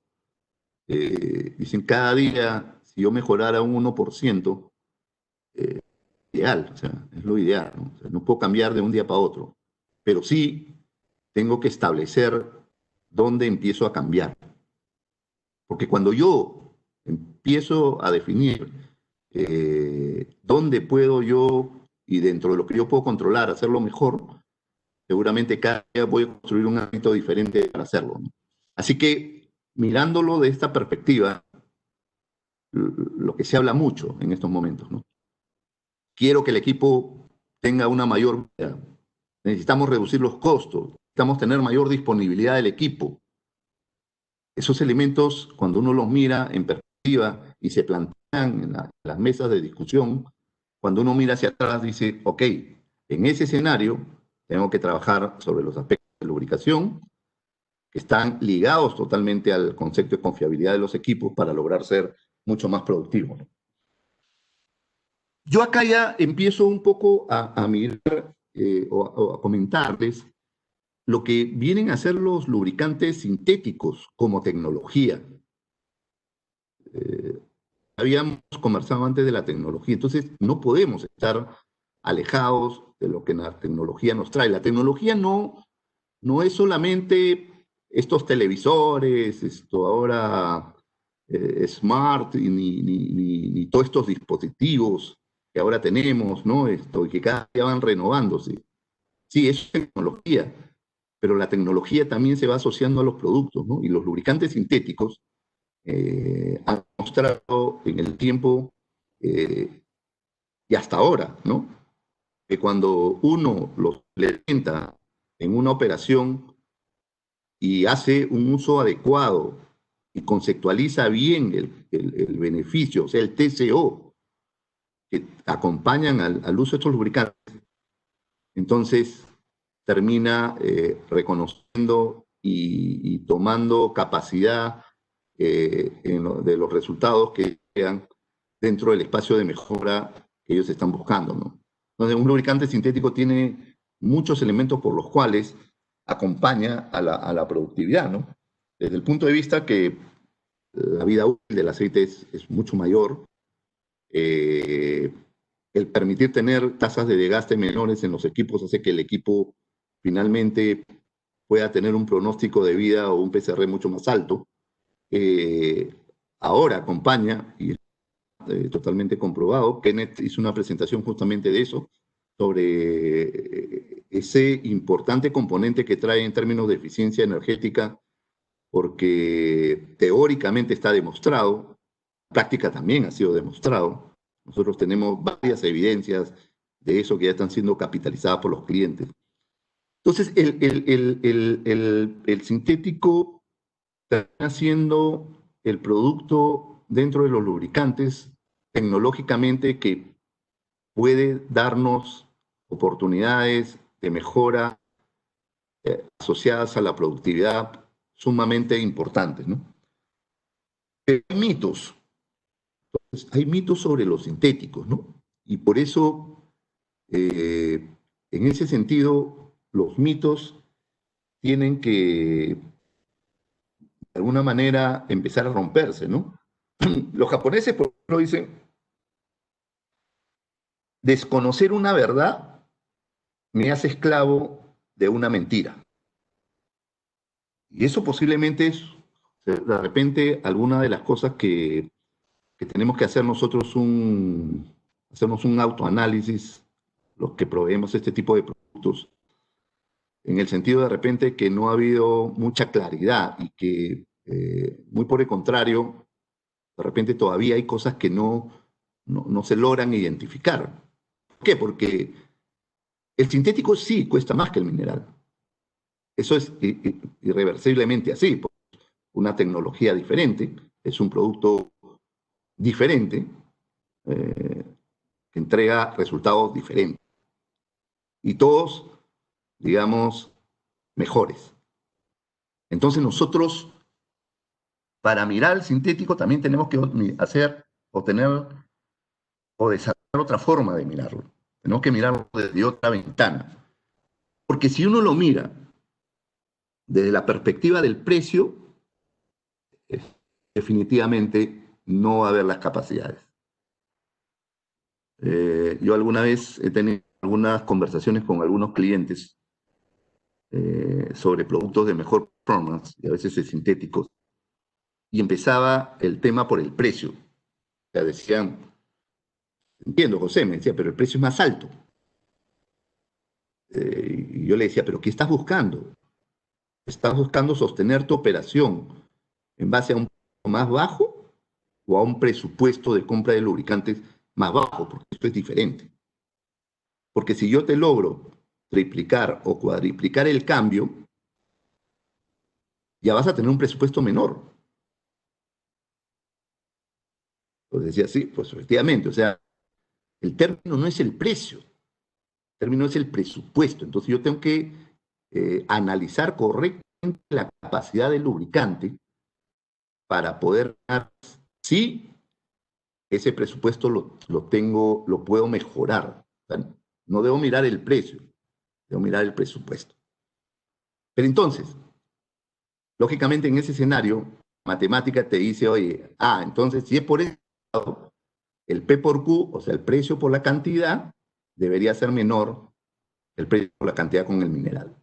dicen cada día, si yo mejorara un 1%, ideal, o sea, es lo ideal, ¿no? O sea, no puedo cambiar de un día para otro, pero sí tengo que establecer dónde empiezo a cambiar. Porque cuando yo empiezo a definir dónde puedo yo, y dentro de lo que yo puedo controlar, hacerlo mejor, seguramente cada día voy a construir un hábito diferente para hacerlo, ¿no? Así que, mirándolo de esta perspectiva, lo que se habla mucho en estos momentos, ¿no? Quiero que el equipo tenga una mayor vida. Necesitamos reducir los costos, necesitamos tener mayor disponibilidad del equipo. Esos elementos, cuando uno los mira en perspectiva y se plantean en las mesas de discusión, cuando uno mira hacia atrás dice, ok, en ese escenario tengo que trabajar sobre los aspectos de lubricación que están ligados totalmente al concepto de confiabilidad de los equipos para lograr ser mucho más productivos. Yo acá ya empiezo un poco a mirar o a comentarles lo que vienen a ser los lubricantes sintéticos como tecnología. Eh, Habíamos conversado antes de la tecnología, entonces no podemos estar alejados de lo que la tecnología nos trae. La tecnología no es solamente estos televisores, esto ahora smart, ni todos estos dispositivos que ahora tenemos, ¿no? Esto, y que cada día van renovándose. Sí, es tecnología, pero la tecnología también se va asociando a los productos, ¿no? Y los lubricantes sintéticos han mostrado en el tiempo eh, y hasta ahora, ¿no? Que cuando uno los implementa en una operación, y hace un uso adecuado y conceptualiza bien el beneficio, o sea, el TCO, que acompañan al uso de estos lubricantes, entonces termina reconociendo y tomando capacidad de los resultados que llegan dentro del espacio de mejora que ellos están buscando, ¿no? Entonces, un lubricante sintético tiene muchos elementos por los cuales acompaña a la productividad, ¿no? Desde el punto de vista que la vida útil del aceite es mucho mayor, eh, el permitir tener tasas de desgaste menores en los equipos hace que el equipo finalmente pueda tener un pronóstico de vida o un PCR mucho más alto. Ahora acompaña, y totalmente comprobado, Kenneth hizo una presentación justamente de eso, sobre ese importante componente que trae en términos de eficiencia energética, porque teóricamente está demostrado, práctica también ha sido demostrado. Nosotros tenemos varias evidencias de eso que ya están siendo capitalizadas por los clientes. Entonces, el sintético está siendo el producto dentro de los lubricantes tecnológicamente que puede darnos oportunidades de mejora asociadas a la productividad sumamente importantes, ¿no? Pero hay mitos sobre los sintéticos, ¿no? Y por eso, en ese sentido, los mitos tienen que, de alguna manera, empezar a romperse, ¿no? Los japoneses, por ejemplo, dicen, desconocer una verdad me hace esclavo de una mentira. Y eso posiblemente es, de repente, alguna de las cosas que tenemos que hacer nosotros hacernos un autoanálisis, los que proveemos este tipo de productos, en el sentido de repente que no ha habido mucha claridad y que, muy por el contrario, de repente todavía hay cosas que no se logran identificar. ¿Por qué? Porque el sintético sí cuesta más que el mineral. Eso es irreversiblemente así. Una tecnología diferente, es un producto diferente, que entrega resultados diferentes. Y todos, digamos, mejores. Entonces nosotros, para mirar el sintético, también tenemos que hacer o tener o desarrollar otra forma de mirarlo. Tenemos que mirarlo desde otra ventana. Porque si uno lo mira desde la perspectiva del precio, definitivamente no va a haber las capacidades. Yo alguna vez he tenido algunas conversaciones con algunos clientes sobre productos de mejor performance y a veces de sintéticos, y empezaba el tema por el precio. O sea, decían, entiendo, José, me decía, pero el precio es más alto. Y yo le decía, pero ¿qué estás buscando? ¿Estás buscando sostener tu operación en base a un precio más bajo o a un presupuesto de compra de lubricantes más bajo? Porque esto es diferente. Porque si yo te logro triplicar o cuadriplicar el cambio, ya vas a tener un presupuesto menor. Entonces decía, sí, pues efectivamente, o sea, el término no es el precio, el término es el presupuesto. Entonces yo tengo que analizar correctamente la capacidad del lubricante para poder dar, sí, ese presupuesto lo puedo mejorar. O sea, no debo mirar el precio, debo mirar el presupuesto. Pero entonces, lógicamente en ese escenario, matemática te dice, oye, entonces si es por eso, el P por Q, o sea, el precio por la cantidad, debería ser menor el precio por la cantidad con el mineral.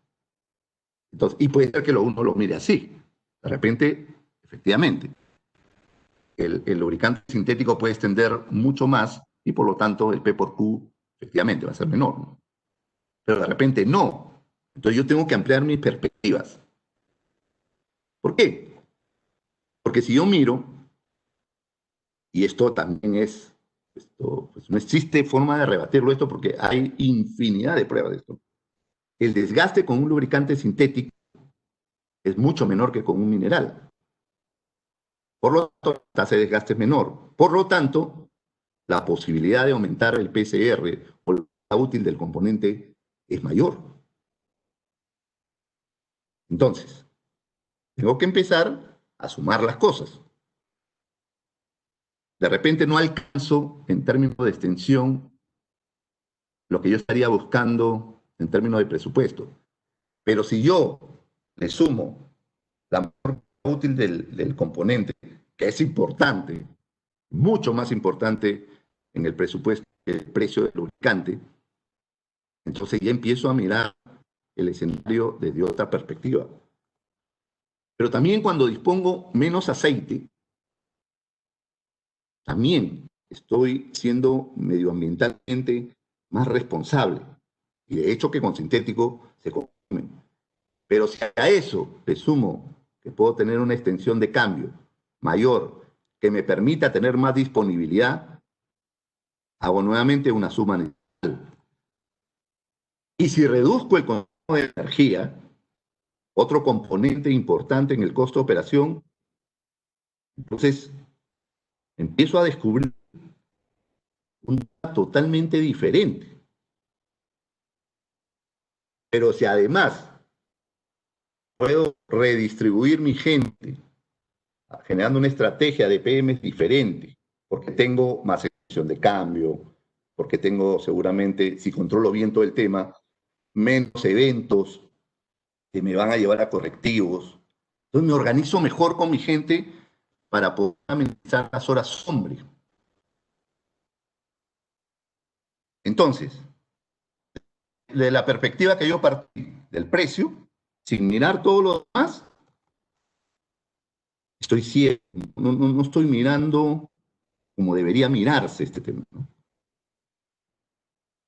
Entonces, y puede ser que uno lo mire así. De repente, efectivamente, el lubricante sintético puede extender mucho más y por lo tanto el P por Q efectivamente va a ser menor, ¿no? Pero de repente no. Entonces yo tengo que ampliar mis perspectivas. ¿Por qué? Porque si yo miro, y esto también pues no existe forma de rebatirlo esto porque hay infinidad de pruebas de esto. El desgaste con un lubricante sintético es mucho menor que con un mineral. Por lo tanto, la tasa de desgaste es menor. Por lo tanto, la posibilidad de aumentar el PCR o la vida útil del componente es mayor. Entonces, tengo que empezar a sumar las cosas. De repente no alcanzo en términos de extensión lo que yo estaría buscando en términos de presupuesto. Pero si yo le sumo la mayor útil del componente, que es importante, mucho más importante en el presupuesto que el precio del lubricante, entonces ya empiezo a mirar el escenario desde otra perspectiva. Pero también cuando dispongo menos aceite, también estoy siendo medioambientalmente más responsable. Y de hecho que con sintético se consumen. Pero si a eso le sumo que puedo tener una extensión de cambio mayor que me permita tener más disponibilidad, hago nuevamente una suma natural. Y si reduzco el consumo de energía, otro componente importante en el costo de operación, entonces empiezo a descubrir un tema totalmente diferente. Pero si además puedo redistribuir mi gente, generando una estrategia de PMs diferente, porque tengo más extensión de cambio, porque tengo seguramente, si controlo bien todo el tema, menos eventos que me van a llevar a correctivos. Entonces me organizo mejor con mi gente para poder amenizar las horas sombra. Entonces, de la perspectiva que yo partí del precio, sin mirar todo lo demás, estoy ciego, no estoy mirando como debería mirarse este tema, ¿no?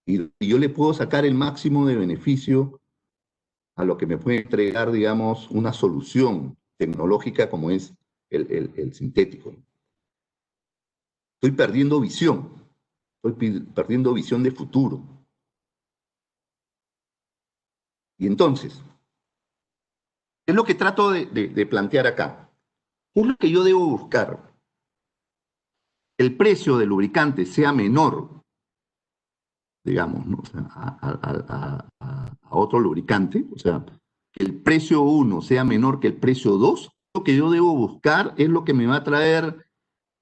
Y yo le puedo sacar el máximo de beneficio a lo que me puede entregar, digamos, una solución tecnológica como es el sintético. Estoy perdiendo visión, estoy perdiendo visión de futuro. Y entonces, ¿qué es lo que trato de plantear acá? ¿Qué es lo que yo debo buscar? El precio del lubricante sea menor, digamos, ¿no? O sea, a otro lubricante, o sea, que el precio 1 sea menor que el precio 2, lo que yo debo buscar es lo que me va a traer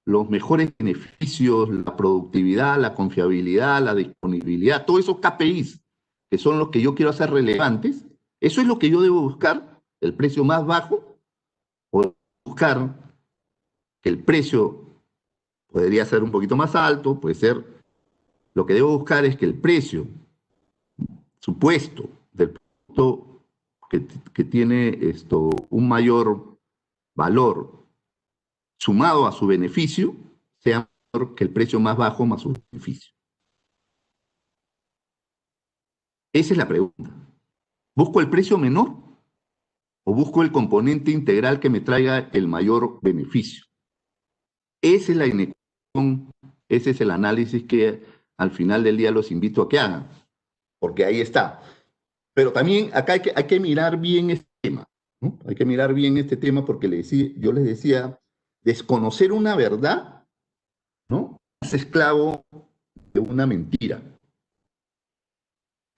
los mejores beneficios, la productividad, la confiabilidad, la disponibilidad, todos esos KPIs que son los que yo quiero hacer relevantes, eso es lo que yo debo buscar, el precio más bajo, o buscar que el precio podría ser un poquito más alto, puede ser, lo que debo buscar es que el precio supuesto del producto que tiene un mayor valor sumado a su beneficio sea mayor que el precio más bajo más su beneficio. Esa es la pregunta. ¿Busco el precio menor o busco el componente integral que me traiga el mayor beneficio? Esa es la inecuación, ese es el análisis que al final del día los invito a que hagan, porque ahí está. Pero también acá hay que mirar bien este tema, ¿no? Hay que mirar bien este tema porque yo les decía, desconocer una verdad, ¿no? Es esclavo de una mentira.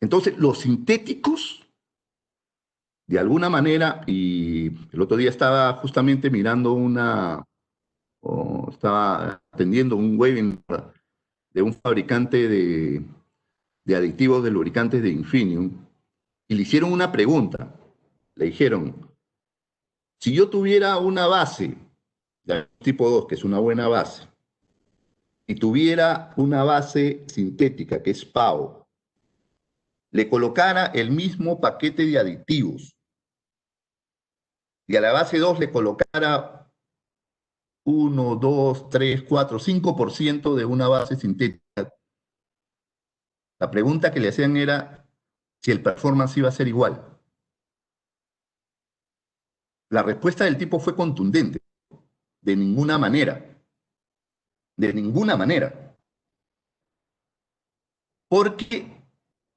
Entonces, los sintéticos, de alguna manera, y el otro día estaba justamente mirando estaba atendiendo un webinar de un fabricante de aditivos de lubricantes de Infinium, y le hicieron una pregunta. Le dijeron, si yo tuviera una base de tipo 2, que es una buena base, y tuviera una base sintética, que es PAO, le colocara el mismo paquete de aditivos, y a la base 2 le colocara 1, 2, 3, 4, 5% de una base sintética, la pregunta que le hacían era si el performance iba a ser igual. La respuesta del tipo fue contundente. De ninguna manera. De ninguna manera. Porque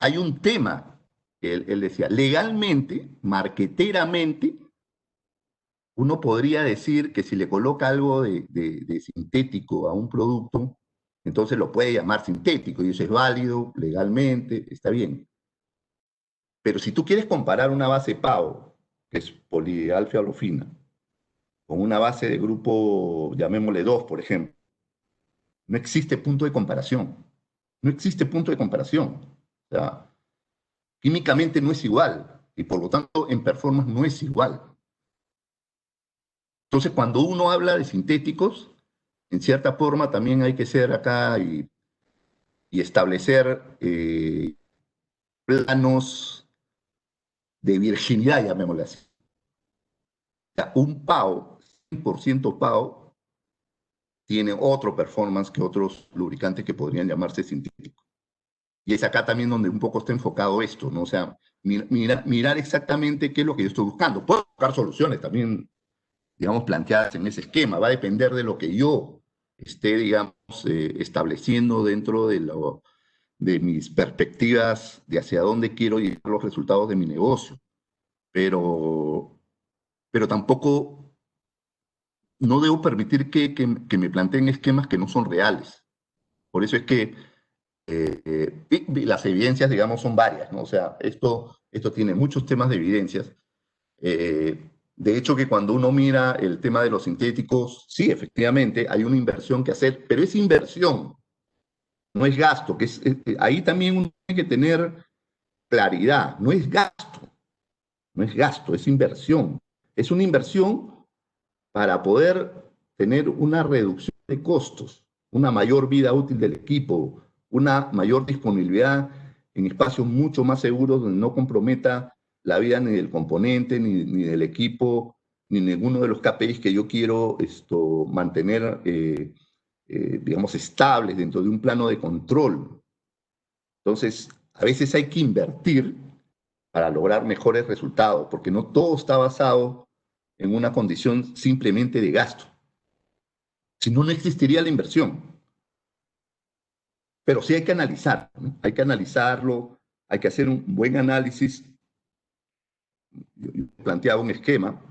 hay un tema que él decía, legalmente, marqueteramente, uno podría decir que si le coloca algo de sintético a un producto, entonces lo puede llamar sintético y eso es válido legalmente, está bien. Pero si tú quieres comparar una base PAO, que es polialfa-olefina, con una base de grupo, llamémosle 2, por ejemplo, no existe punto de comparación. No existe punto de comparación. O sea, químicamente no es igual y por lo tanto en performance no es igual. Entonces, cuando uno habla de sintéticos, en cierta forma también hay que ser acá y establecer planos de virginidad, llamémosle así. O sea, un PAO, 100% PAO, tiene otro performance que otros lubricantes que podrían llamarse sintéticos. Y es acá también donde un poco está enfocado esto, ¿no? O sea, mirar exactamente qué es lo que yo estoy buscando. Puedo buscar soluciones también, digamos, planteadas en ese esquema. Va a depender de lo que yo esté, digamos, estableciendo dentro de mis perspectivas de hacia dónde quiero llegar los resultados de mi negocio. Pero, pero tampoco no debo permitir que me planteen esquemas que no son reales. Por eso es que las evidencias, digamos, son varias, ¿no? O sea, esto tiene muchos temas de evidencias. De hecho, que cuando uno mira el tema de los sintéticos, sí, efectivamente, hay una inversión que hacer, pero es inversión, no es gasto, ahí también uno tiene que tener claridad, no es gasto, no es gasto, es inversión. Es una inversión para poder tener una reducción de costos, una mayor vida útil del equipo, una mayor disponibilidad en espacios mucho más seguros donde no comprometa la vida ni del componente, ni del equipo, ni ninguno de los KPIs que yo quiero mantener, digamos, estables dentro de un plano de control. Entonces, a veces hay que invertir para lograr mejores resultados, porque no todo está basado en una condición simplemente de gasto. Si no, no existiría la inversión. Pero sí hay que analizar, ¿no? Hay que analizarlo, hay que hacer un buen análisis. Yo planteaba un esquema,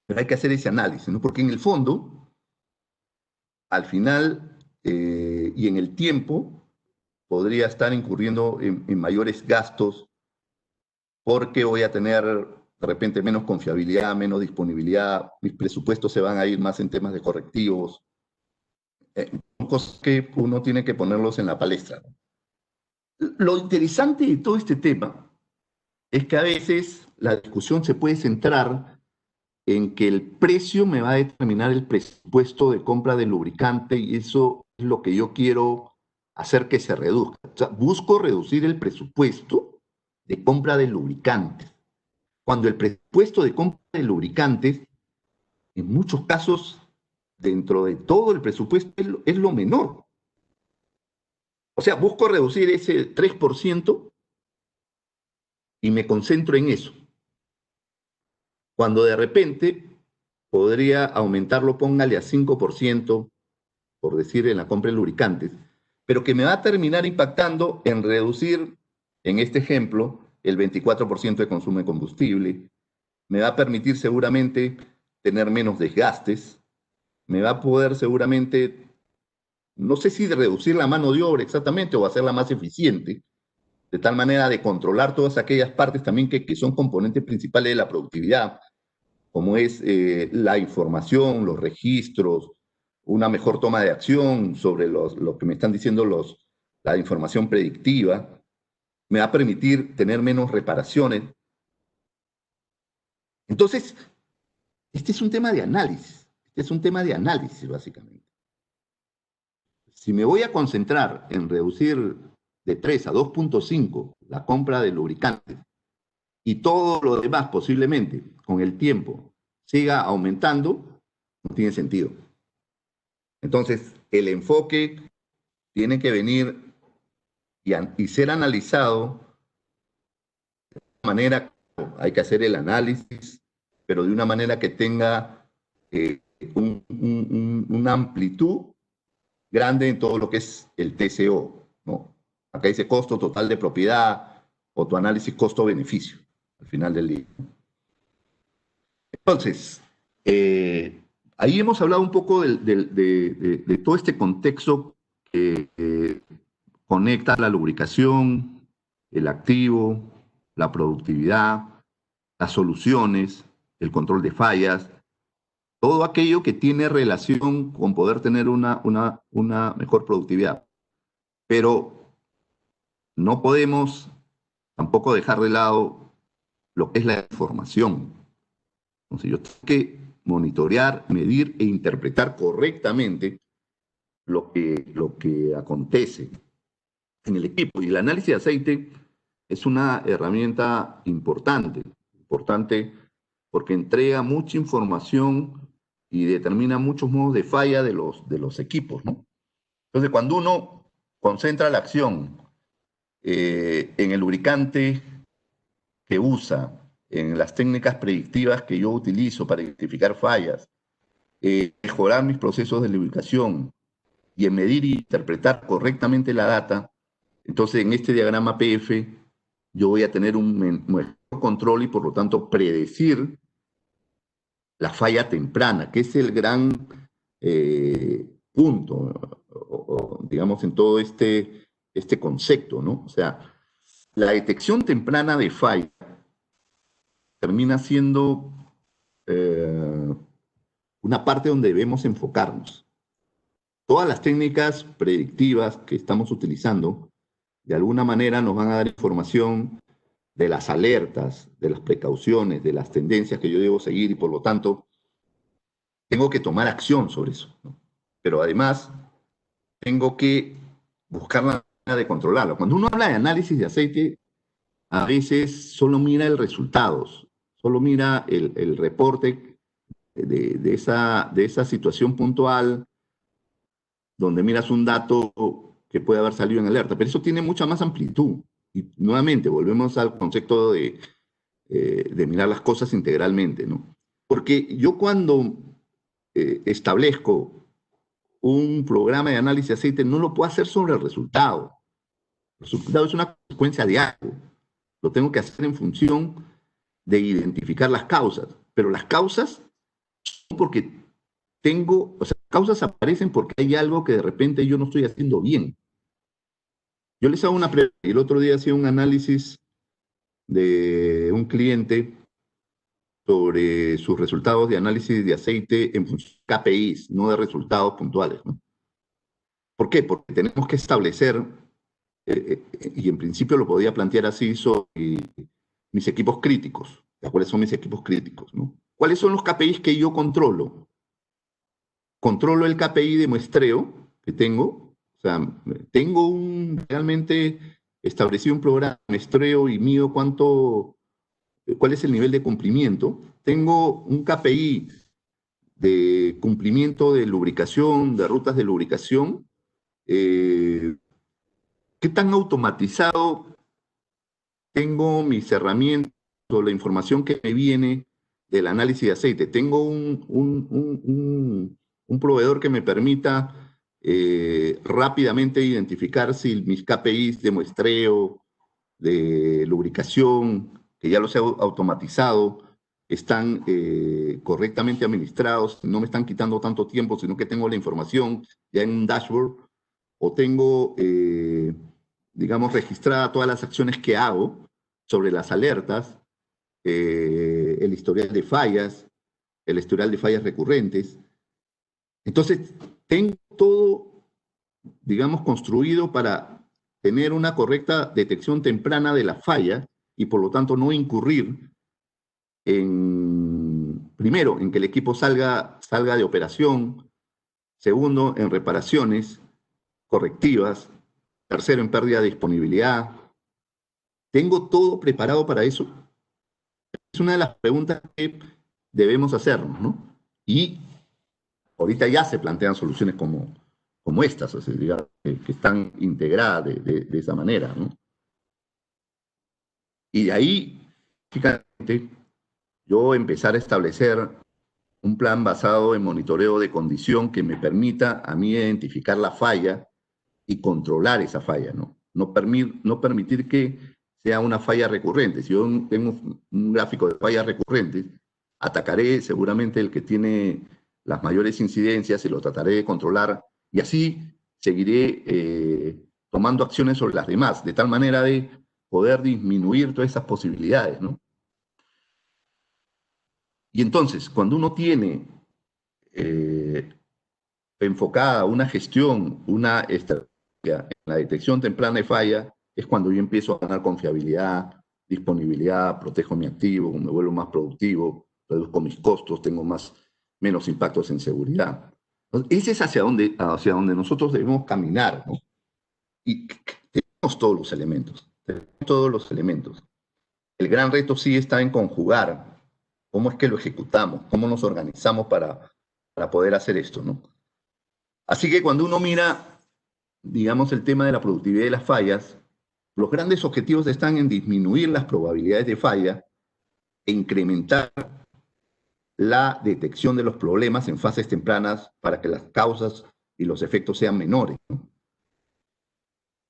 pero hay que hacer ese análisis, ¿no? Porque en el fondo, al final y en el tiempo, podría estar incurriendo en mayores gastos porque voy a tener de repente menos confiabilidad, menos disponibilidad, mis presupuestos se van a ir más en temas de correctivos, cosas que uno tiene que ponerlos en la palestra, ¿no? Lo interesante de todo este tema es que a veces la discusión se puede centrar en que el precio me va a determinar el presupuesto de compra de lubricante y eso es lo que yo quiero hacer que se reduzca. O sea, busco reducir el presupuesto de compra de lubricantes. Cuando el presupuesto de compra de lubricantes, en muchos casos, dentro de todo el presupuesto, es lo menor. O sea, busco reducir ese 3% y me concentro en eso. Cuando de repente podría aumentarlo, póngale a 5%, por decir, en la compra de lubricantes, pero que me va a terminar impactando en reducir, en este ejemplo, el 24% de consumo de combustible, me va a permitir seguramente tener menos desgastes, me va a poder seguramente, no sé si reducir la mano de obra exactamente o hacerla más eficiente, de tal manera de controlar todas aquellas partes también que son componentes principales de la productividad, como es la información, los registros, una mejor toma de acción sobre lo que me están diciendo la información predictiva, me va a permitir tener menos reparaciones. Entonces, este es un tema de análisis, este es un tema de análisis básicamente. Si me voy a concentrar en reducir de 3 a 2.5 la compra de lubricantes y todo lo demás posiblemente con el tiempo siga aumentando, no tiene sentido. Entonces, el enfoque tiene que venir y ser analizado de una manera, hay que hacer el análisis, pero de una manera que tenga una amplitud grande en todo lo que es el TCO, ¿no? Acá dice costo total de propiedad o tu análisis costo-beneficio al final del día. Entonces, Ahí hemos hablado un poco de todo este contexto que conecta la lubricación, el activo, la productividad, las soluciones, el control de fallas, todo aquello que tiene relación con poder tener una mejor productividad. Pero no podemos tampoco dejar de lado lo que es la información. Entonces yo tengo que monitorear, medir e interpretar correctamente lo que acontece en el equipo. Y el análisis de aceite es una herramienta importante, importante porque entrega mucha información y determina muchos modos de falla de los equipos, ¿no? Entonces, cuando uno concentra la acción en el lubricante que usa, en las técnicas predictivas que yo utilizo para identificar fallas, mejorar mis procesos de lubricación y en medir y interpretar correctamente la data, entonces en este diagrama PF yo voy a tener un mejor control y por lo tanto predecir la falla temprana, que es el gran punto, digamos, en todo este concepto, ¿no? O sea, la detección temprana de falla termina siendo eh, una parte donde debemos enfocarnos. Todas las técnicas predictivas que estamos utilizando, de alguna manera nos van a dar información de las alertas, de las precauciones, de las tendencias que yo debo seguir y por lo tanto tengo que tomar acción sobre eso, ¿no? Pero además tengo que buscar la manera de controlarlo. Cuando uno habla de análisis de aceite, a veces solo mira el resultado, solo mira el reporte de esa situación puntual, donde miras un dato que puede haber salido en alerta, pero eso tiene mucha más amplitud. Y nuevamente, volvemos al concepto de mirar las cosas integralmente, ¿no? Porque yo cuando establezco un programa de análisis de aceite no lo puedo hacer sobre el resultado. El resultado es una consecuencia de algo. Lo tengo que hacer en función de identificar las causas. Pero las causas son porque o sea, causas aparecen porque hay algo que de repente yo no estoy haciendo bien. Yo les hago una pregunta. El otro día hacía un análisis de un cliente sobre sus resultados de análisis de aceite en función de KPIs, no de resultados puntuales, ¿no? ¿Por qué? Porque tenemos que establecer, y en principio lo podía plantear así, sobre mis equipos críticos. ¿Cuáles son mis equipos críticos, no? ¿Cuáles son los KPIs que yo controlo? Controlo el KPI de muestreo que tengo, o sea, realmente establecido un programa de muestreo y mido cuál es el nivel de cumplimiento. Tengo un KPI de cumplimiento de lubricación, de rutas de lubricación. ¿Qué tan automatizado tengo mis herramientas o la información que me viene del análisis de aceite? Tengo un proveedor que me permita rápidamente identificar si mis KPIs de muestreo, de lubricación, que ya los he automatizado, están correctamente administrados, no me están quitando tanto tiempo, sino que tengo la información ya en un dashboard, o tengo, digamos, registrada todas las acciones que hago sobre las alertas, el historial de fallas, el historial de fallas recurrentes. Entonces, tengo todo, digamos, construido para tener una correcta detección temprana de la falla y por lo tanto no incurrir primero, en que el equipo salga de operación, segundo, en reparaciones correctivas, tercero, en pérdida de disponibilidad. ¿Tengo todo preparado para eso? Es una de las preguntas que debemos hacernos, ¿no? Y ahorita ya se plantean soluciones como estas, o sea, digamos, que están integradas de esa manera, ¿no? Y de ahí, fíjate, yo empezar a establecer un plan basado en monitoreo de condición que me permita a mí identificar la falla y controlar esa falla, ¿no? No permitir que sea una falla recurrente. Si yo tengo un gráfico de fallas recurrentes, atacaré seguramente el que tiene las mayores incidencias y lo trataré de controlar, y así seguiré tomando acciones sobre las demás, de tal manera de poder disminuir todas esas posibilidades, ¿no? Y entonces, cuando uno tiene eh, enfocada una gestión, una estrategia en la detección temprana de falla, es cuando yo empiezo a ganar confiabilidad, disponibilidad, protejo mi activo, me vuelvo más productivo, reduzco mis costos, tengo menos impactos en seguridad. Entonces, ese es hacia donde nosotros debemos caminar, ¿no? Y tenemos todos los elementos, tenemos todos los elementos. El gran reto sí está en conjugar cómo es que lo ejecutamos, cómo nos organizamos para poder hacer esto, ¿no? Así que cuando uno mira, digamos, el tema de la productividad de las fallas, los grandes objetivos están en disminuir las probabilidades de falla e incrementar la detección de los problemas en fases tempranas para que las causas y los efectos sean menores, ¿no?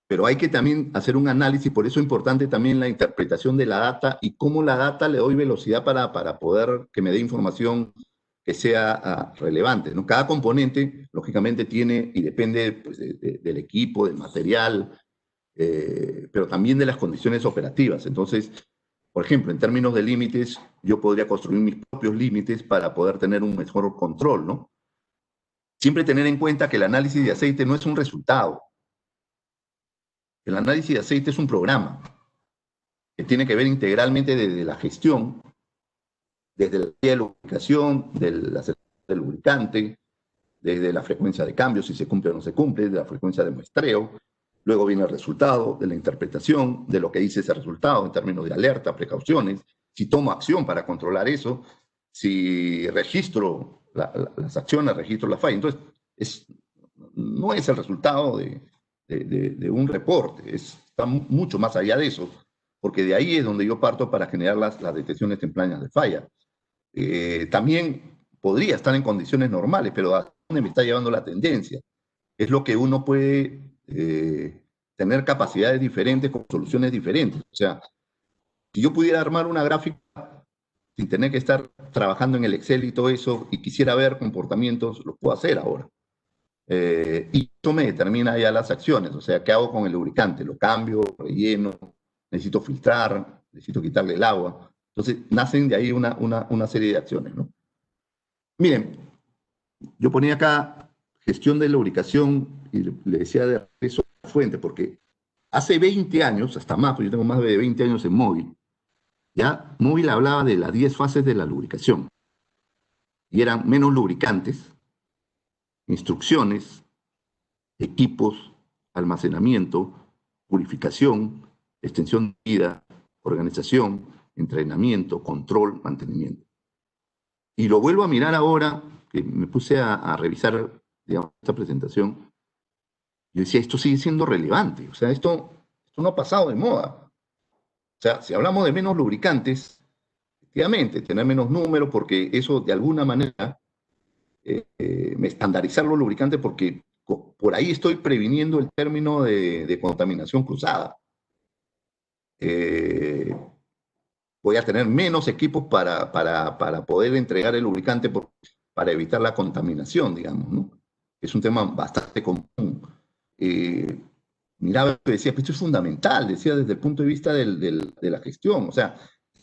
Pero hay que también hacer un análisis, por eso es importante también la interpretación de la data y cómo la data le doy velocidad para poder que me dé información que sea relevante, ¿no? Cada componente, lógicamente, tiene y depende pues, del equipo, del material, pero también de las condiciones operativas. Entonces, por ejemplo, en términos de límites, yo podría construir mis propios límites para poder tener un mejor control, ¿no? Siempre tener en cuenta que el análisis de aceite no es un resultado. El análisis de aceite es un programa que tiene que ver integralmente desde la gestión, desde la de lubricación, del lubricante, desde la frecuencia de cambio, si se cumple o no se cumple, de la frecuencia de muestreo. Luego viene el resultado, de la interpretación de lo que dice ese resultado en términos de alerta, precauciones, si tomo acción para controlar eso, si registro las acciones, registro la falla. Entonces, no es el resultado de un reporte, está mucho más allá de eso, porque de ahí es donde yo parto para generar las detecciones tempranas de falla. También podría estar en condiciones normales, pero ¿a dónde me está llevando la tendencia? Es lo que uno puede tener capacidades diferentes con soluciones diferentes. O sea, si yo pudiera armar una gráfica sin tener que estar trabajando en el Excel y todo eso, y quisiera ver comportamientos, lo puedo hacer ahora. Y eso me determina ya las acciones, o sea, ¿qué hago con el lubricante? ¿Lo cambio, relleno, necesito filtrar, necesito quitarle el agua? Entonces, nacen de ahí una serie de acciones, ¿no? Miren, yo ponía acá gestión de lubricación y le decía de eso a la fuente, porque hace 20 años, hasta más, porque yo tengo más de 20 años en móvil, ya móvil hablaba de las 10 fases de la lubricación y eran menos lubricantes, instrucciones, equipos, almacenamiento, purificación, extensión de vida, organización, entrenamiento, control, mantenimiento. Y lo vuelvo a mirar ahora, que me puse a revisar, digamos, esta presentación. Yo decía, esto sigue siendo relevante, o sea, esto no ha pasado de moda. O sea, si hablamos de menos lubricantes, efectivamente, tener menos números, porque eso de alguna manera me estandarizar los lubricantes, porque por ahí estoy previniendo el término de contaminación cruzada. Eh, Voy a tener menos equipos para poder entregar el lubricante para evitar la contaminación, digamos, ¿no? Es un tema bastante común. Eh, Miraba y decía, pues esto es fundamental, decía desde el punto de vista de la gestión, o sea,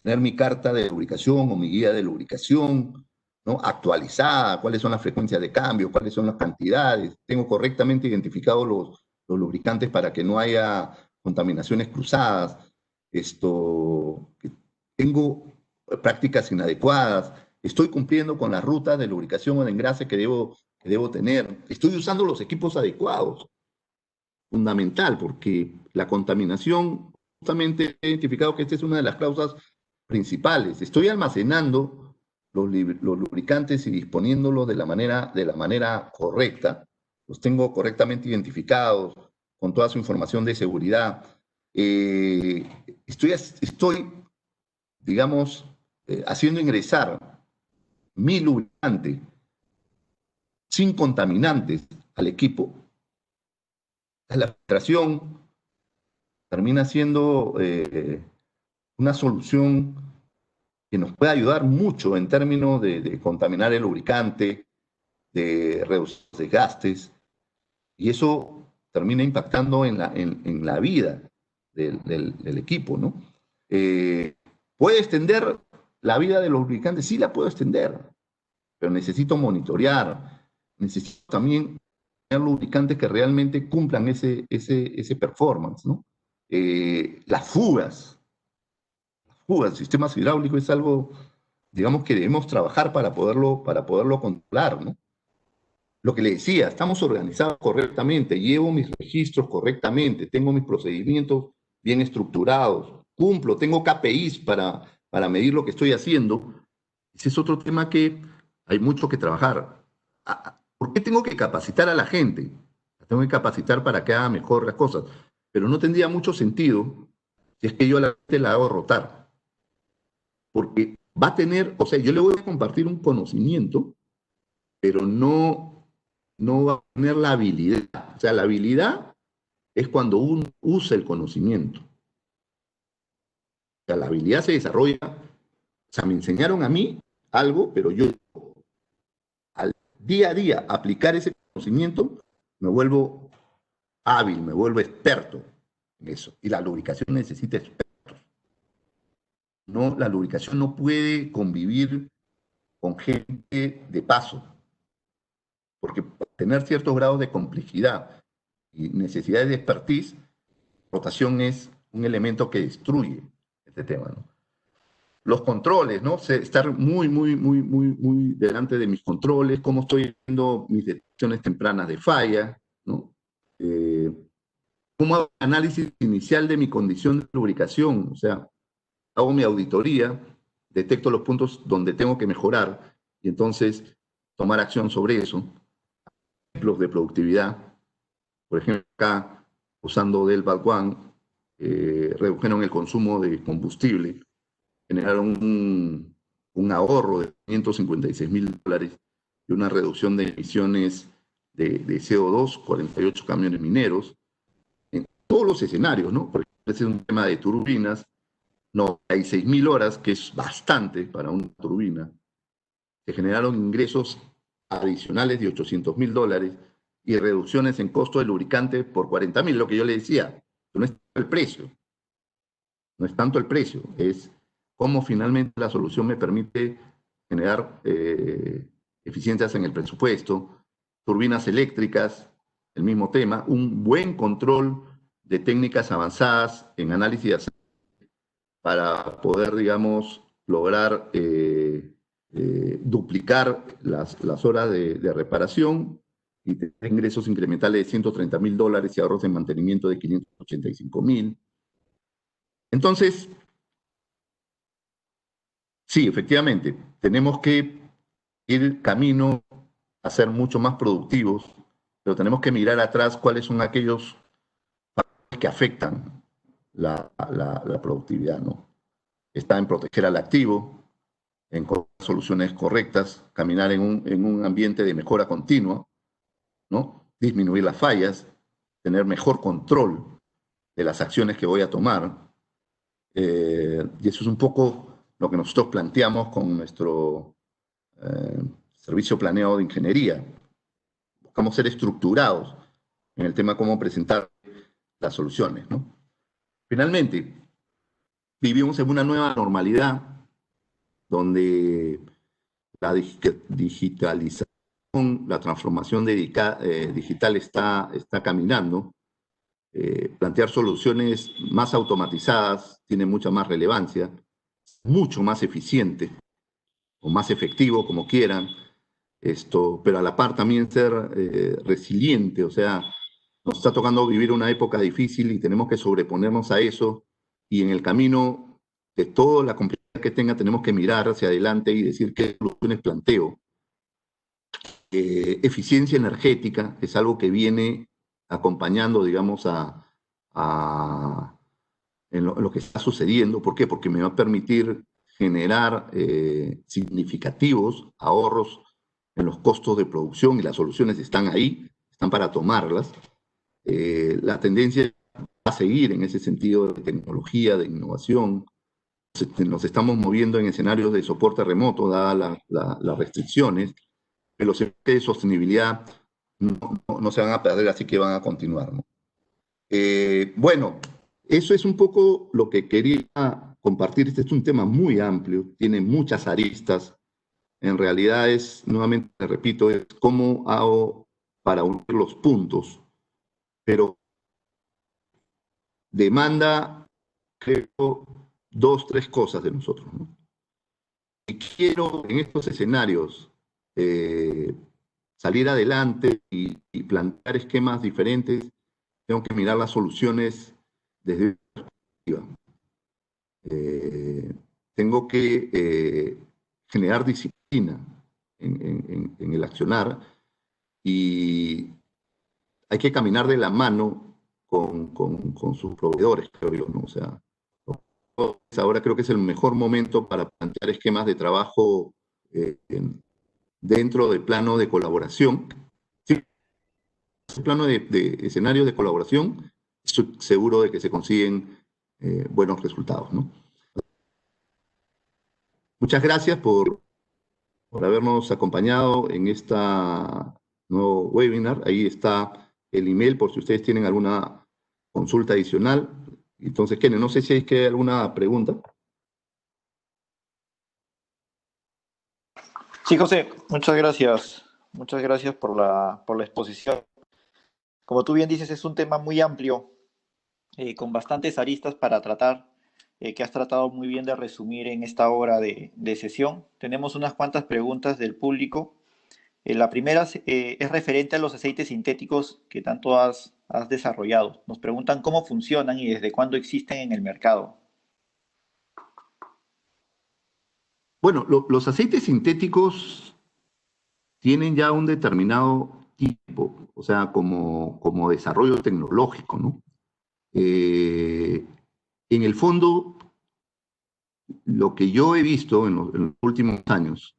tener mi carta de lubricación o mi guía de lubricación, ¿no? Actualizada, cuáles son las frecuencias de cambio, cuáles son las cantidades, tengo correctamente identificados los lubricantes para que no haya contaminaciones cruzadas, esto, tengo prácticas inadecuadas, estoy cumpliendo con las rutas de lubricación o de engrase que debo tener, estoy usando los equipos adecuados, fundamental, porque la contaminación, justamente he identificado que esta es una de las causas principales. Estoy almacenando los lubricantes y disponiéndolos de la manera correcta, los tengo correctamente identificados, con toda su información de seguridad. Estoy digamos, haciendo ingresar mi lubricante sin contaminantes al equipo. La filtración termina siendo una solución que nos puede ayudar mucho en términos de contaminar el lubricante, de reducir desgastes, y eso termina impactando en la vida del equipo, ¿no? Eh, ¿Puede extender la vida de los lubricantes? Sí, la puedo extender, pero necesito monitorear, necesito también tener lubricantes que realmente cumplan ese performance, ¿no? Las fugas, sistemas hidráulicos es algo, digamos, que debemos trabajar para poderlo controlar, ¿no? Lo que le decía, estamos organizados correctamente, llevo mis registros correctamente, tengo mis procedimientos bien estructurados, cumplo, tengo KPIs para medir lo que estoy haciendo. Ese es otro tema que hay mucho que trabajar. ¿Por qué tengo que capacitar a la gente? La tengo que capacitar para que haga mejor las cosas. Pero no tendría mucho sentido si es que yo a la gente la hago rotar. Porque va a tener, o sea, yo le voy a compartir un conocimiento, pero no va a tener la habilidad. O sea, la habilidad es cuando uno usa el conocimiento. O sea, la habilidad se desarrolla. O sea, me enseñaron a mí algo, pero yo al día a día aplicar ese conocimiento, me vuelvo hábil, me vuelvo experto en eso. Y la lubricación necesita expertos. No, la lubricación no puede convivir con gente de paso, porque tener ciertos grados de complejidad y necesidades de expertise, rotación es un elemento que destruye este tema, ¿no? Los controles, ¿no? Estar muy delante de mis controles, cómo estoy viendo mis detecciones tempranas de falla, ¿no? Cómo hago análisis inicial de mi condición de lubricación, o sea, hago mi auditoría, detecto los puntos donde tengo que mejorar y entonces tomar acción sobre eso. Ejemplos de productividad, por ejemplo, acá, usando Del One, redujeron el consumo de combustible, generaron un ahorro de $556,000 y una reducción de emisiones de CO2, 48 camiones mineros, en todos los escenarios, ¿no? Por ejemplo, ese es un tema de turbinas, 96,000 horas, que es bastante para una turbina, se generaron ingresos adicionales de $800,000 y reducciones en costo de lubricante por 40,000, lo que yo le decía, no es el precio, no es tanto el precio, es cómo finalmente la solución me permite generar eficiencias en el presupuesto, turbinas eléctricas, el mismo tema, un buen control de técnicas avanzadas en análisis para poder, digamos, lograr duplicar las horas de reparación y tener ingresos incrementales de $130,000 y ahorros de mantenimiento de 585,000. Entonces, sí, efectivamente, tenemos que ir camino a ser mucho más productivos, pero tenemos que mirar atrás cuáles son aquellos factores que afectan la productividad, ¿no? Está en proteger al activo, en soluciones correctas, caminar en un ambiente de mejora continua, ¿no? Disminuir las fallas, tener mejor control de las acciones que voy a tomar. Y eso es un poco lo que nosotros planteamos con nuestro servicio planeado de ingeniería. Buscamos ser estructurados en el tema cómo presentar las soluciones, ¿no? Finalmente, vivimos en una nueva normalidad donde la digitalización, la transformación digital está caminando. Plantear soluciones más automatizadas tiene mucha más relevancia, mucho más eficiente o más efectivo, como quieran, pero a la par también ser resiliente, o sea, nos está tocando vivir una época difícil y tenemos que sobreponernos a eso y en el camino de toda la complejidad que tenga tenemos que mirar hacia adelante y decir qué soluciones planteo. Eficiencia energética es algo que viene acompañando, digamos, en lo que está sucediendo. ¿Por qué? Porque me va a permitir generar significativos ahorros en los costos de producción y las soluciones están ahí, están para tomarlas. La tendencia va a seguir en ese sentido de tecnología, de innovación, nos estamos moviendo en escenarios de soporte remoto, dadas las restricciones, pero los efectos de sostenibilidad no se van a perder, así que van a continuar, ¿no? Bueno, eso es un poco lo que quería compartir. Este es un tema muy amplio, tiene muchas aristas. En realidad es, nuevamente repito, es cómo hago para unir los puntos, pero demanda, creo, dos, tres cosas de nosotros, ¿no? Si quiero en estos escenarios eh, salir adelante y plantear esquemas diferentes, tengo que mirar las soluciones desde una perspectiva. Tengo que generar disciplina en el accionar y hay que caminar de la mano con sus proveedores, creo yo, ¿no? O sea, ahora creo que es el mejor momento para plantear esquemas de trabajo dentro del plano de colaboración. Sí, el plano de escenarios de colaboración, estoy seguro de que se consiguen buenos resultados, ¿no? Muchas gracias por habernos acompañado en esta nuevo webinar. Ahí está el email por si ustedes tienen alguna consulta adicional. Entonces, Kenneth, no sé si hay que alguna pregunta. Sí, José, muchas gracias. Muchas gracias por la exposición. Como tú bien dices, es un tema muy amplio, con bastantes aristas para tratar, que has tratado muy bien de resumir en esta hora de sesión. Tenemos unas cuantas preguntas del público. La primera es referente a los aceites sintéticos que tanto has desarrollado. Nos preguntan cómo funcionan y desde cuándo existen en el mercado. Bueno, los aceites sintéticos tienen ya un determinado tiempo, o sea, como desarrollo tecnológico, ¿no? En el fondo, lo que yo he visto en los últimos años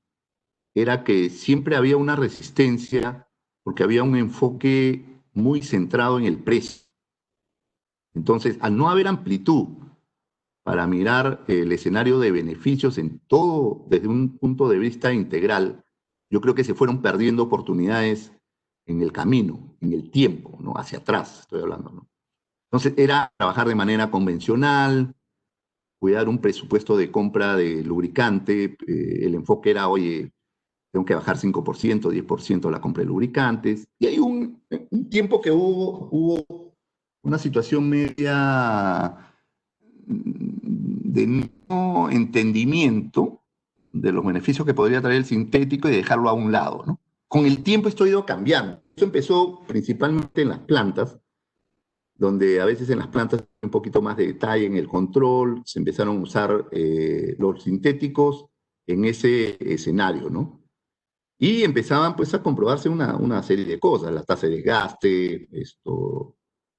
era que siempre había una resistencia porque había un enfoque muy centrado en el precio. Entonces, al no haber amplitud para mirar el escenario de beneficios en todo desde un punto de vista integral, yo creo que se fueron perdiendo oportunidades en el camino, en el tiempo, ¿no? Hacia atrás, estoy hablando, ¿no? Entonces, era trabajar de manera convencional, cuidar un presupuesto de compra de lubricante, el enfoque era, oye, tengo que bajar 5%, 10% la compra de lubricantes. Y hay un tiempo que hubo una situación media de no entendimiento de los beneficios que podría traer el sintético y dejarlo a un lado, ¿no? Con el tiempo esto ha ido cambiando. Eso empezó principalmente en las plantas, donde a veces en las plantas hay un poquito más de detalle en el control, se empezaron a usar los sintéticos en ese escenario, ¿no? Y empezaban pues a comprobarse una serie de cosas, la tasa de desgaste,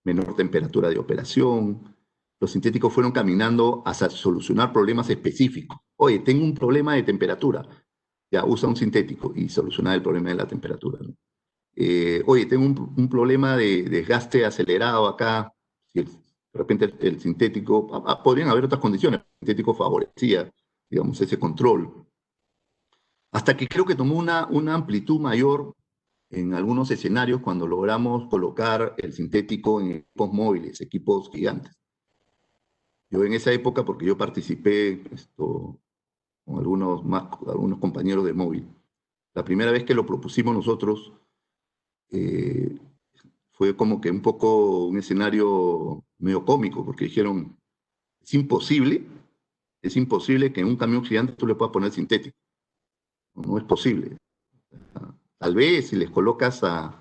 menor temperatura de operación. Los sintéticos fueron caminando hacia solucionar problemas específicos. Oye, tengo un problema de temperatura, ya usa un sintético y solucionar el problema de la temperatura, ¿no? Oye, tengo un problema de desgaste acelerado acá, si de repente el sintético, podrían haber otras condiciones, el sintético favorecía, digamos, ese control. Hasta que creo que tomó una amplitud mayor en algunos escenarios cuando logramos colocar el sintético en equipos móviles, equipos gigantes. Yo en esa época, porque yo participé con algunos compañeros de móvil, la primera vez que lo propusimos nosotros eh, fue como que un poco un escenario medio cómico, porque dijeron, es imposible que en un camión gigante tú le puedas poner sintético. No es posible. Tal vez si les colocas a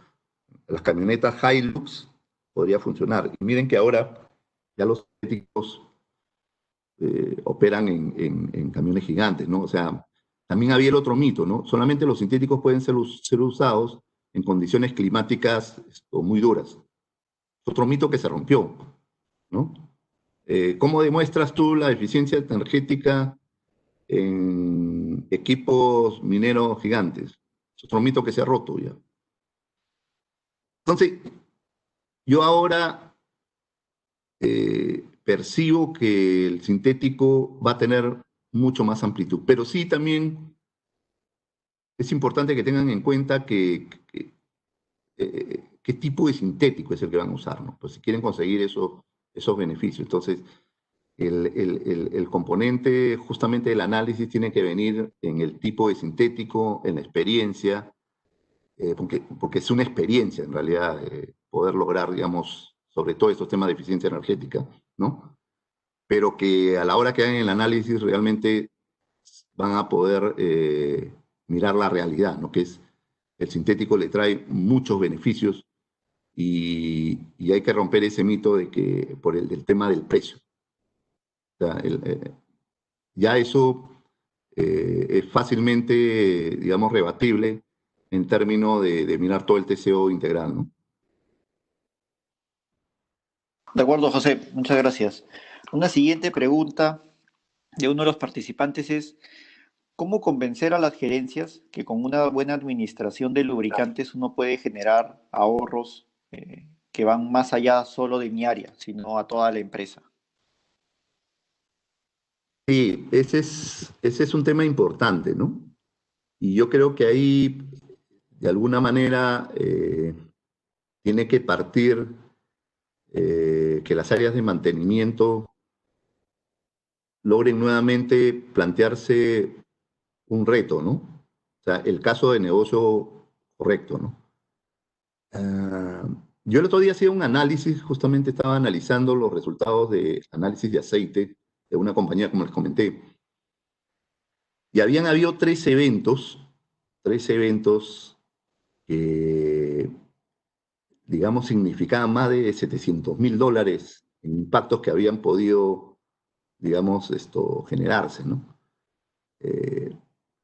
las camionetas Hilux, podría funcionar. Y miren que ahora ya los sintéticos operan en camiones gigantes, ¿no? O sea, también había el otro mito, ¿no? Solamente los sintéticos pueden ser usados en condiciones climáticas muy duras. Otro mito que se rompió, ¿no? ¿Cómo demuestras tú la eficiencia energética en equipos mineros gigantes? Es otro mito que se ha roto ya. Entonces, yo ahora percibo que el sintético va a tener mucho más amplitud, pero sí también es importante que tengan en cuenta qué tipo de sintético es el que van a usar, ¿no? Pues si quieren conseguir esos beneficios. Entonces, el componente justamente del análisis tiene que venir en el tipo de sintético, en la experiencia, porque es una experiencia en realidad poder lograr, digamos, sobre todo estos temas de eficiencia energética, ¿no? Pero que a la hora que hagan el análisis realmente van a poder mirar la realidad, ¿no? Que es el sintético le trae muchos beneficios y hay que romper ese mito de que por el tema del precio. O sea, ya eso es fácilmente, digamos, rebatible en términos de mirar todo el TCO integral, ¿no? De acuerdo, José, muchas gracias. Una siguiente pregunta de uno de los participantes es, ¿cómo convencer a las gerencias que con una buena administración de lubricantes uno puede generar ahorros que van más allá solo de mi área, sino a toda la empresa? Sí, ese es un tema importante, ¿no? Y yo creo que ahí, de alguna manera, tiene que partir que las áreas de mantenimiento logren nuevamente plantearse un reto, ¿no? O sea, el caso de negocio correcto, ¿no? Ah, yo el otro día hacía un análisis, justamente estaba analizando los resultados de análisis de aceite de una compañía, como les comenté, y habían habido tres eventos que, digamos, significaban más de $700,000 en impactos que habían podido, digamos, generarse, ¿no? Eh,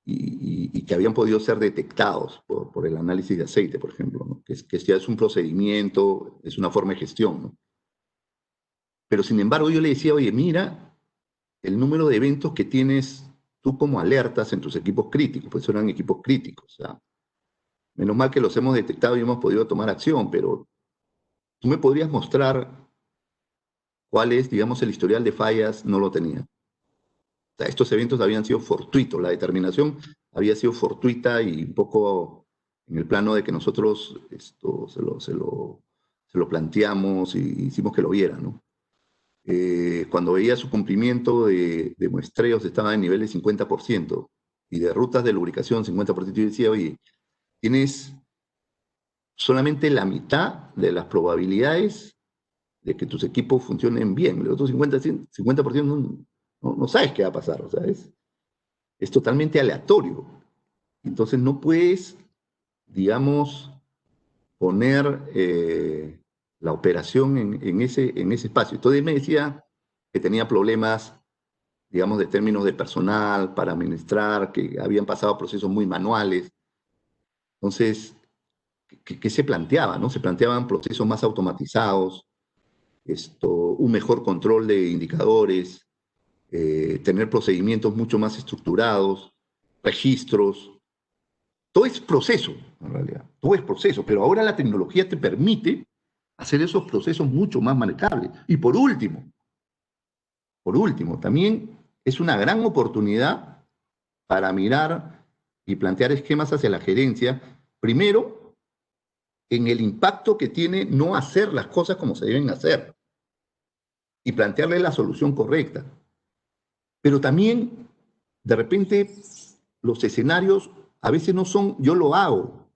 y que habían podido ser detectados por el análisis de aceite, por ejemplo, ¿no? Que ya es un procedimiento, es una forma de gestión, ¿no? Pero sin embargo yo le decía, oye, mira el número de eventos que tienes tú como alertas en tus equipos críticos, pues eran equipos críticos, o sea, menos mal que los hemos detectado y hemos podido tomar acción, pero tú me podrías mostrar cuál es, digamos, el historial de fallas, no lo tenía. O sea, estos eventos habían sido fortuitos, la determinación había sido fortuita y un poco en el plano de que nosotros se lo planteamos y hicimos que lo vieran, ¿no? Cuando veía su cumplimiento de muestreos estaba en nivel de 50% y de rutas de lubricación 50%, yo decía, oye, tienes solamente la mitad de las probabilidades de que tus equipos funcionen bien. El otro 50% no sabes qué va a pasar, o sea, es totalmente aleatorio. Entonces no puedes, digamos, poner la operación en ese espacio. Entonces me decía que tenía problemas, digamos, de términos de personal para administrar, que habían pasado procesos muy manuales. Entonces, ¿qué se planteaba? ¿No? Se planteaban procesos más automatizados, un mejor control de indicadores, tener procedimientos mucho más estructurados, registros. Todo es proceso, en realidad. Todo es proceso, pero ahora la tecnología te permite hacer esos procesos mucho más manejables. Y por último, también es una gran oportunidad para mirar y plantear esquemas hacia la gerencia, primero, en el impacto que tiene no hacer las cosas como se deben hacer y plantearle la solución correcta. Pero también, de repente, los escenarios a veces no son yo lo hago,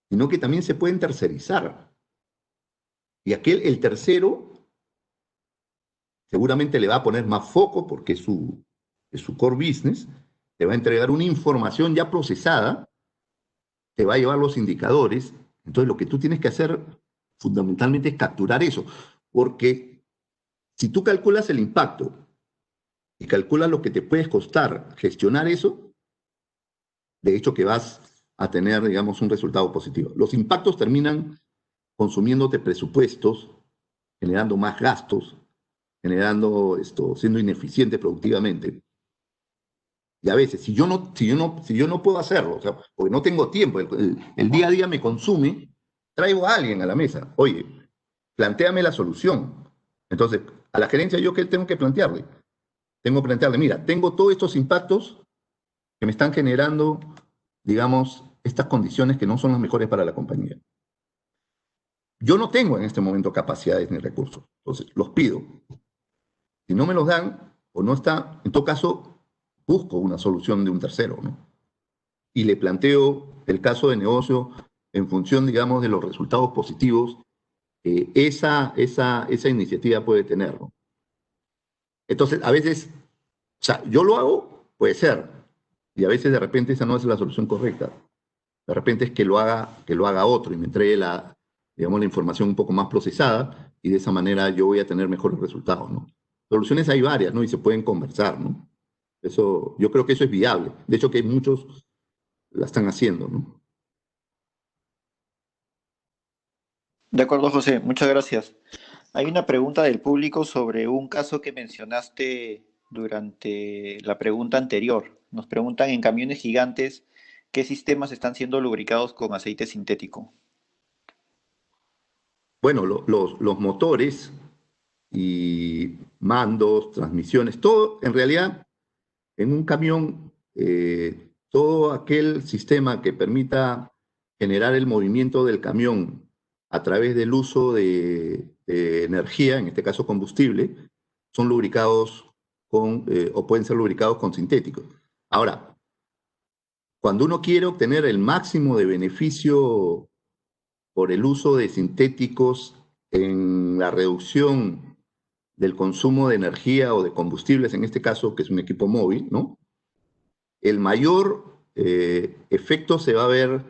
sino que también se pueden tercerizar. Y el tercero, seguramente le va a poner más foco porque es su core business, te va a entregar una información ya procesada, te va a llevar los indicadores. Entonces, lo que tú tienes que hacer fundamentalmente es capturar eso, porque si tú calculas el impacto y calculas lo que te puede costar gestionar eso, de hecho que vas a tener, digamos, un resultado positivo. Los impactos terminan consumiéndote presupuestos, generando más gastos, siendo ineficiente productivamente. Y a veces, si yo no puedo hacerlo, o sea, porque no tengo tiempo, el día a día me consume, traigo a alguien a la mesa. Oye, plantéame la solución. Entonces, a la gerencia yo qué tengo que plantearle. Tengo que plantearle, mira, tengo todos estos impactos que me están generando, digamos, estas condiciones que no son las mejores para la compañía. Yo no tengo en este momento capacidades ni recursos, entonces los pido. Si no me los dan o no está, en todo caso, busco una solución de un tercero, ¿no? Y le planteo el caso de negocio en función, digamos, de los resultados positivos que esa iniciativa puede tener, ¿no? Entonces, a veces, o sea, yo lo hago, puede ser, y a veces de repente esa no es la solución correcta. De repente es que lo haga otro y me entregue digamos, la información un poco más procesada y de esa manera yo voy a tener mejores resultados, ¿no? Soluciones hay varias, ¿no? Y se pueden conversar, ¿no? Eso, yo creo que eso es viable. De hecho, que muchos la están haciendo, ¿no? De acuerdo, José, muchas gracias. Hay una pregunta del público sobre un caso que mencionaste durante la pregunta anterior. Nos preguntan en camiones gigantes qué sistemas están siendo lubricados con aceite sintético. Bueno, los motores y mandos, transmisiones, todo, en realidad, en un camión, todo aquel sistema que permita generar el movimiento del camión a través del uso de energía, en este caso combustible, son lubricados o pueden ser lubricados con sintéticos. Ahora, cuando uno quiere obtener el máximo de beneficio por el uso de sintéticos en la reducción del consumo de energía o de combustibles, en este caso, que es un equipo móvil, ¿no? El mayor efecto se va a ver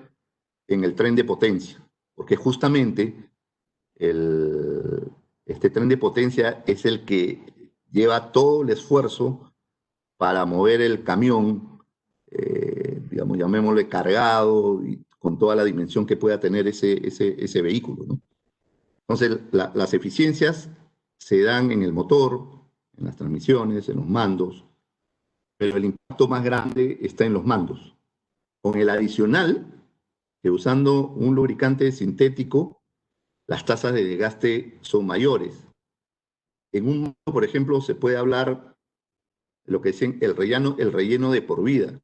en el tren de potencia, porque justamente este tren de potencia es el que lleva todo el esfuerzo para mover el camión, digamos, llamémosle cargado, y con toda la dimensión que pueda tener ese vehículo, ¿no? Entonces, las eficiencias se dan en el motor, en las transmisiones, en los mandos, pero el impacto más grande está en los mandos. Con el adicional, que usando un lubricante sintético, las tasas de desgaste son mayores. En un mando, por ejemplo, se puede hablar de lo que dicen el relleno de por vida.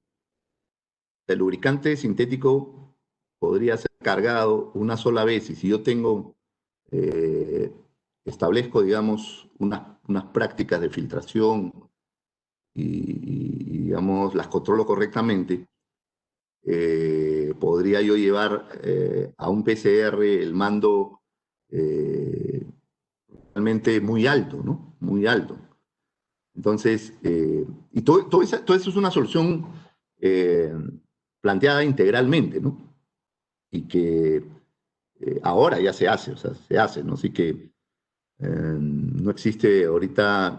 El lubricante sintético podría ser cargado una sola vez y si yo eh, establezco, digamos, unas prácticas de filtración digamos, las controlo correctamente, podría yo llevar a un PCR el mando realmente muy alto, ¿no? Muy alto. Entonces, y todo eso es una solución eh, planteada integralmente, ¿no? Y que ahora ya se hace, o sea, se hace, ¿no? Así que no existe ahorita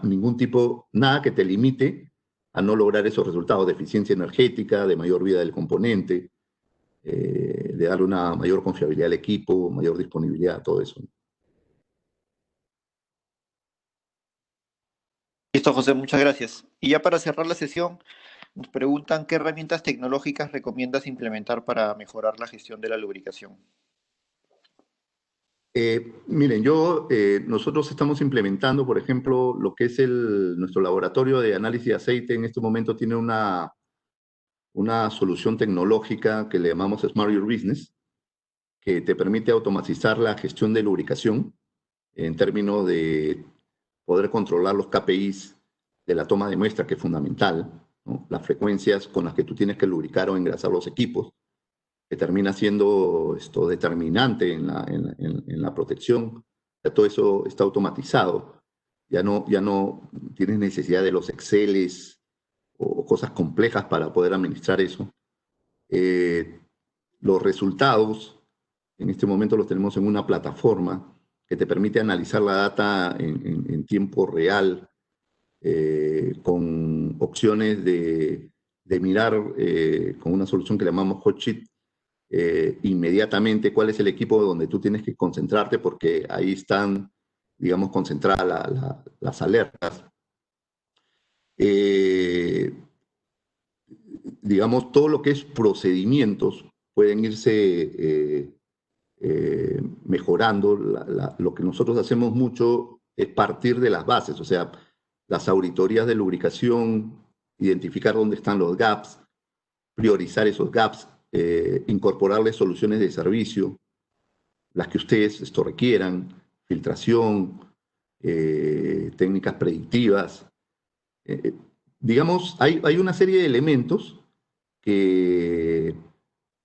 nada que te limite a no lograr esos resultados de eficiencia energética, de mayor vida del componente, de darle una mayor confiabilidad al equipo, mayor disponibilidad, todo eso. Listo, José, muchas gracias. Y ya para cerrar la sesión, nos preguntan qué herramientas tecnológicas recomiendas implementar para mejorar la gestión de la lubricación. Miren, nosotros estamos implementando, por ejemplo, lo que es nuestro laboratorio de análisis de aceite. En este momento tiene una solución tecnológica que le llamamos Smart Your Business, que te permite automatizar la gestión de lubricación en términos de poder controlar los KPIs de la toma de muestra, que es fundamental, ¿no? Las frecuencias con las que tú tienes que lubricar o engrasar los equipos, que termina siendo esto determinante en la protección. Ya todo eso está automatizado. Ya no tienes necesidad de los Exceles o cosas complejas para poder administrar eso. Los resultados, en este momento los tenemos en una plataforma que te permite analizar la data en tiempo real, con opciones de mirar con una solución que llamamos Hot Sheet, inmediatamente cuál es el equipo donde tú tienes que concentrarte, porque ahí están, digamos, concentradas las alertas. Digamos, todo lo que es procedimientos pueden irse mejorando. Lo que nosotros hacemos mucho es partir de las bases, o sea, las auditorías de lubricación, identificar dónde están los gaps, priorizar esos gaps, incorporarles soluciones de servicio, las que ustedes esto requieran, filtración, técnicas predictivas. Digamos, hay una serie de elementos que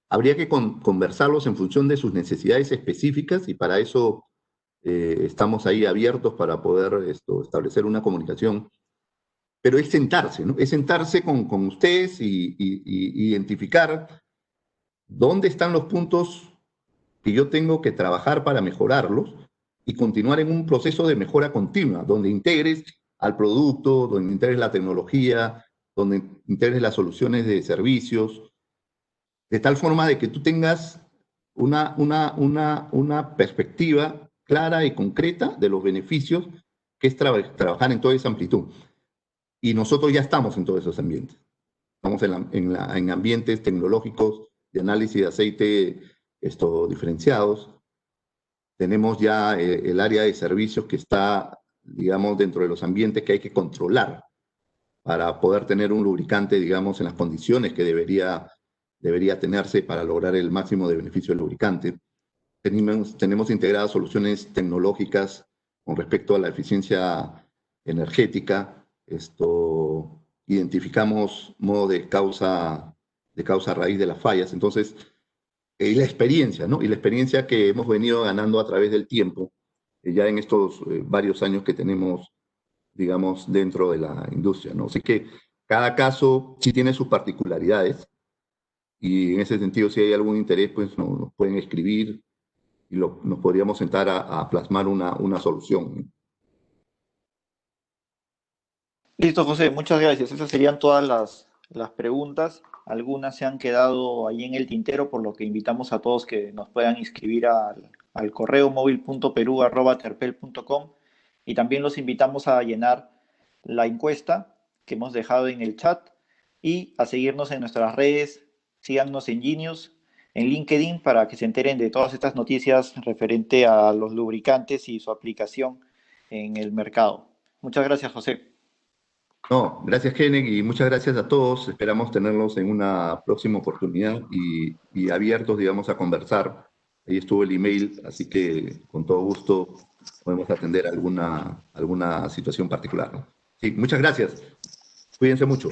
habría que conversarlos en función de sus necesidades específicas y para eso estamos ahí abiertos para poder establecer una comunicación. Pero es sentarse, ¿no? Es sentarse con ustedes y identificar dónde están los puntos que yo tengo que trabajar para mejorarlos y continuar en un proceso de mejora continua, donde integres al producto, donde integres la tecnología, donde integres las soluciones de servicios, de tal forma de que tú tengas una perspectiva clara y concreta de los beneficios que es trabajar en toda esa amplitud. Y nosotros ya estamos en todos esos ambientes. Estamos en ambientes tecnológicos de análisis de aceite diferenciados. Tenemos ya el área de servicios que está, digamos, dentro de los ambientes que hay que controlar para poder tener un lubricante, digamos, en las condiciones que debería tenerse para lograr el máximo de beneficio del lubricante. Tenemos integradas soluciones tecnológicas con respecto a la eficiencia energética. Identificamos modo de causa raíz de las fallas. Entonces, y la experiencia, ¿no? Y la experiencia que hemos venido ganando a través del tiempo, ya en estos varios años que tenemos, digamos, dentro de la industria, ¿no? Así que cada caso sí tiene sus particularidades y en ese sentido, si hay algún interés, pues nos pueden escribir y nos podríamos sentar a plasmar una solución. Listo, José, muchas gracias. Esas serían todas las preguntas. Algunas se han quedado ahí en el tintero, por lo que invitamos a todos que nos puedan inscribir al correo móvil.peru@terpel.com y también los invitamos a llenar la encuesta que hemos dejado en el chat y a seguirnos en nuestras redes. Síganos en Genius, en LinkedIn, para que se enteren de todas estas noticias referente a los lubricantes y su aplicación en el mercado. Muchas gracias, José. No, gracias, Kenneth, y muchas gracias a todos. Esperamos tenerlos en una próxima oportunidad y abiertos, digamos, a conversar. Ahí estuvo el email, así que con todo gusto podemos atender alguna situación particular, ¿no? Sí, muchas gracias. Cuídense mucho.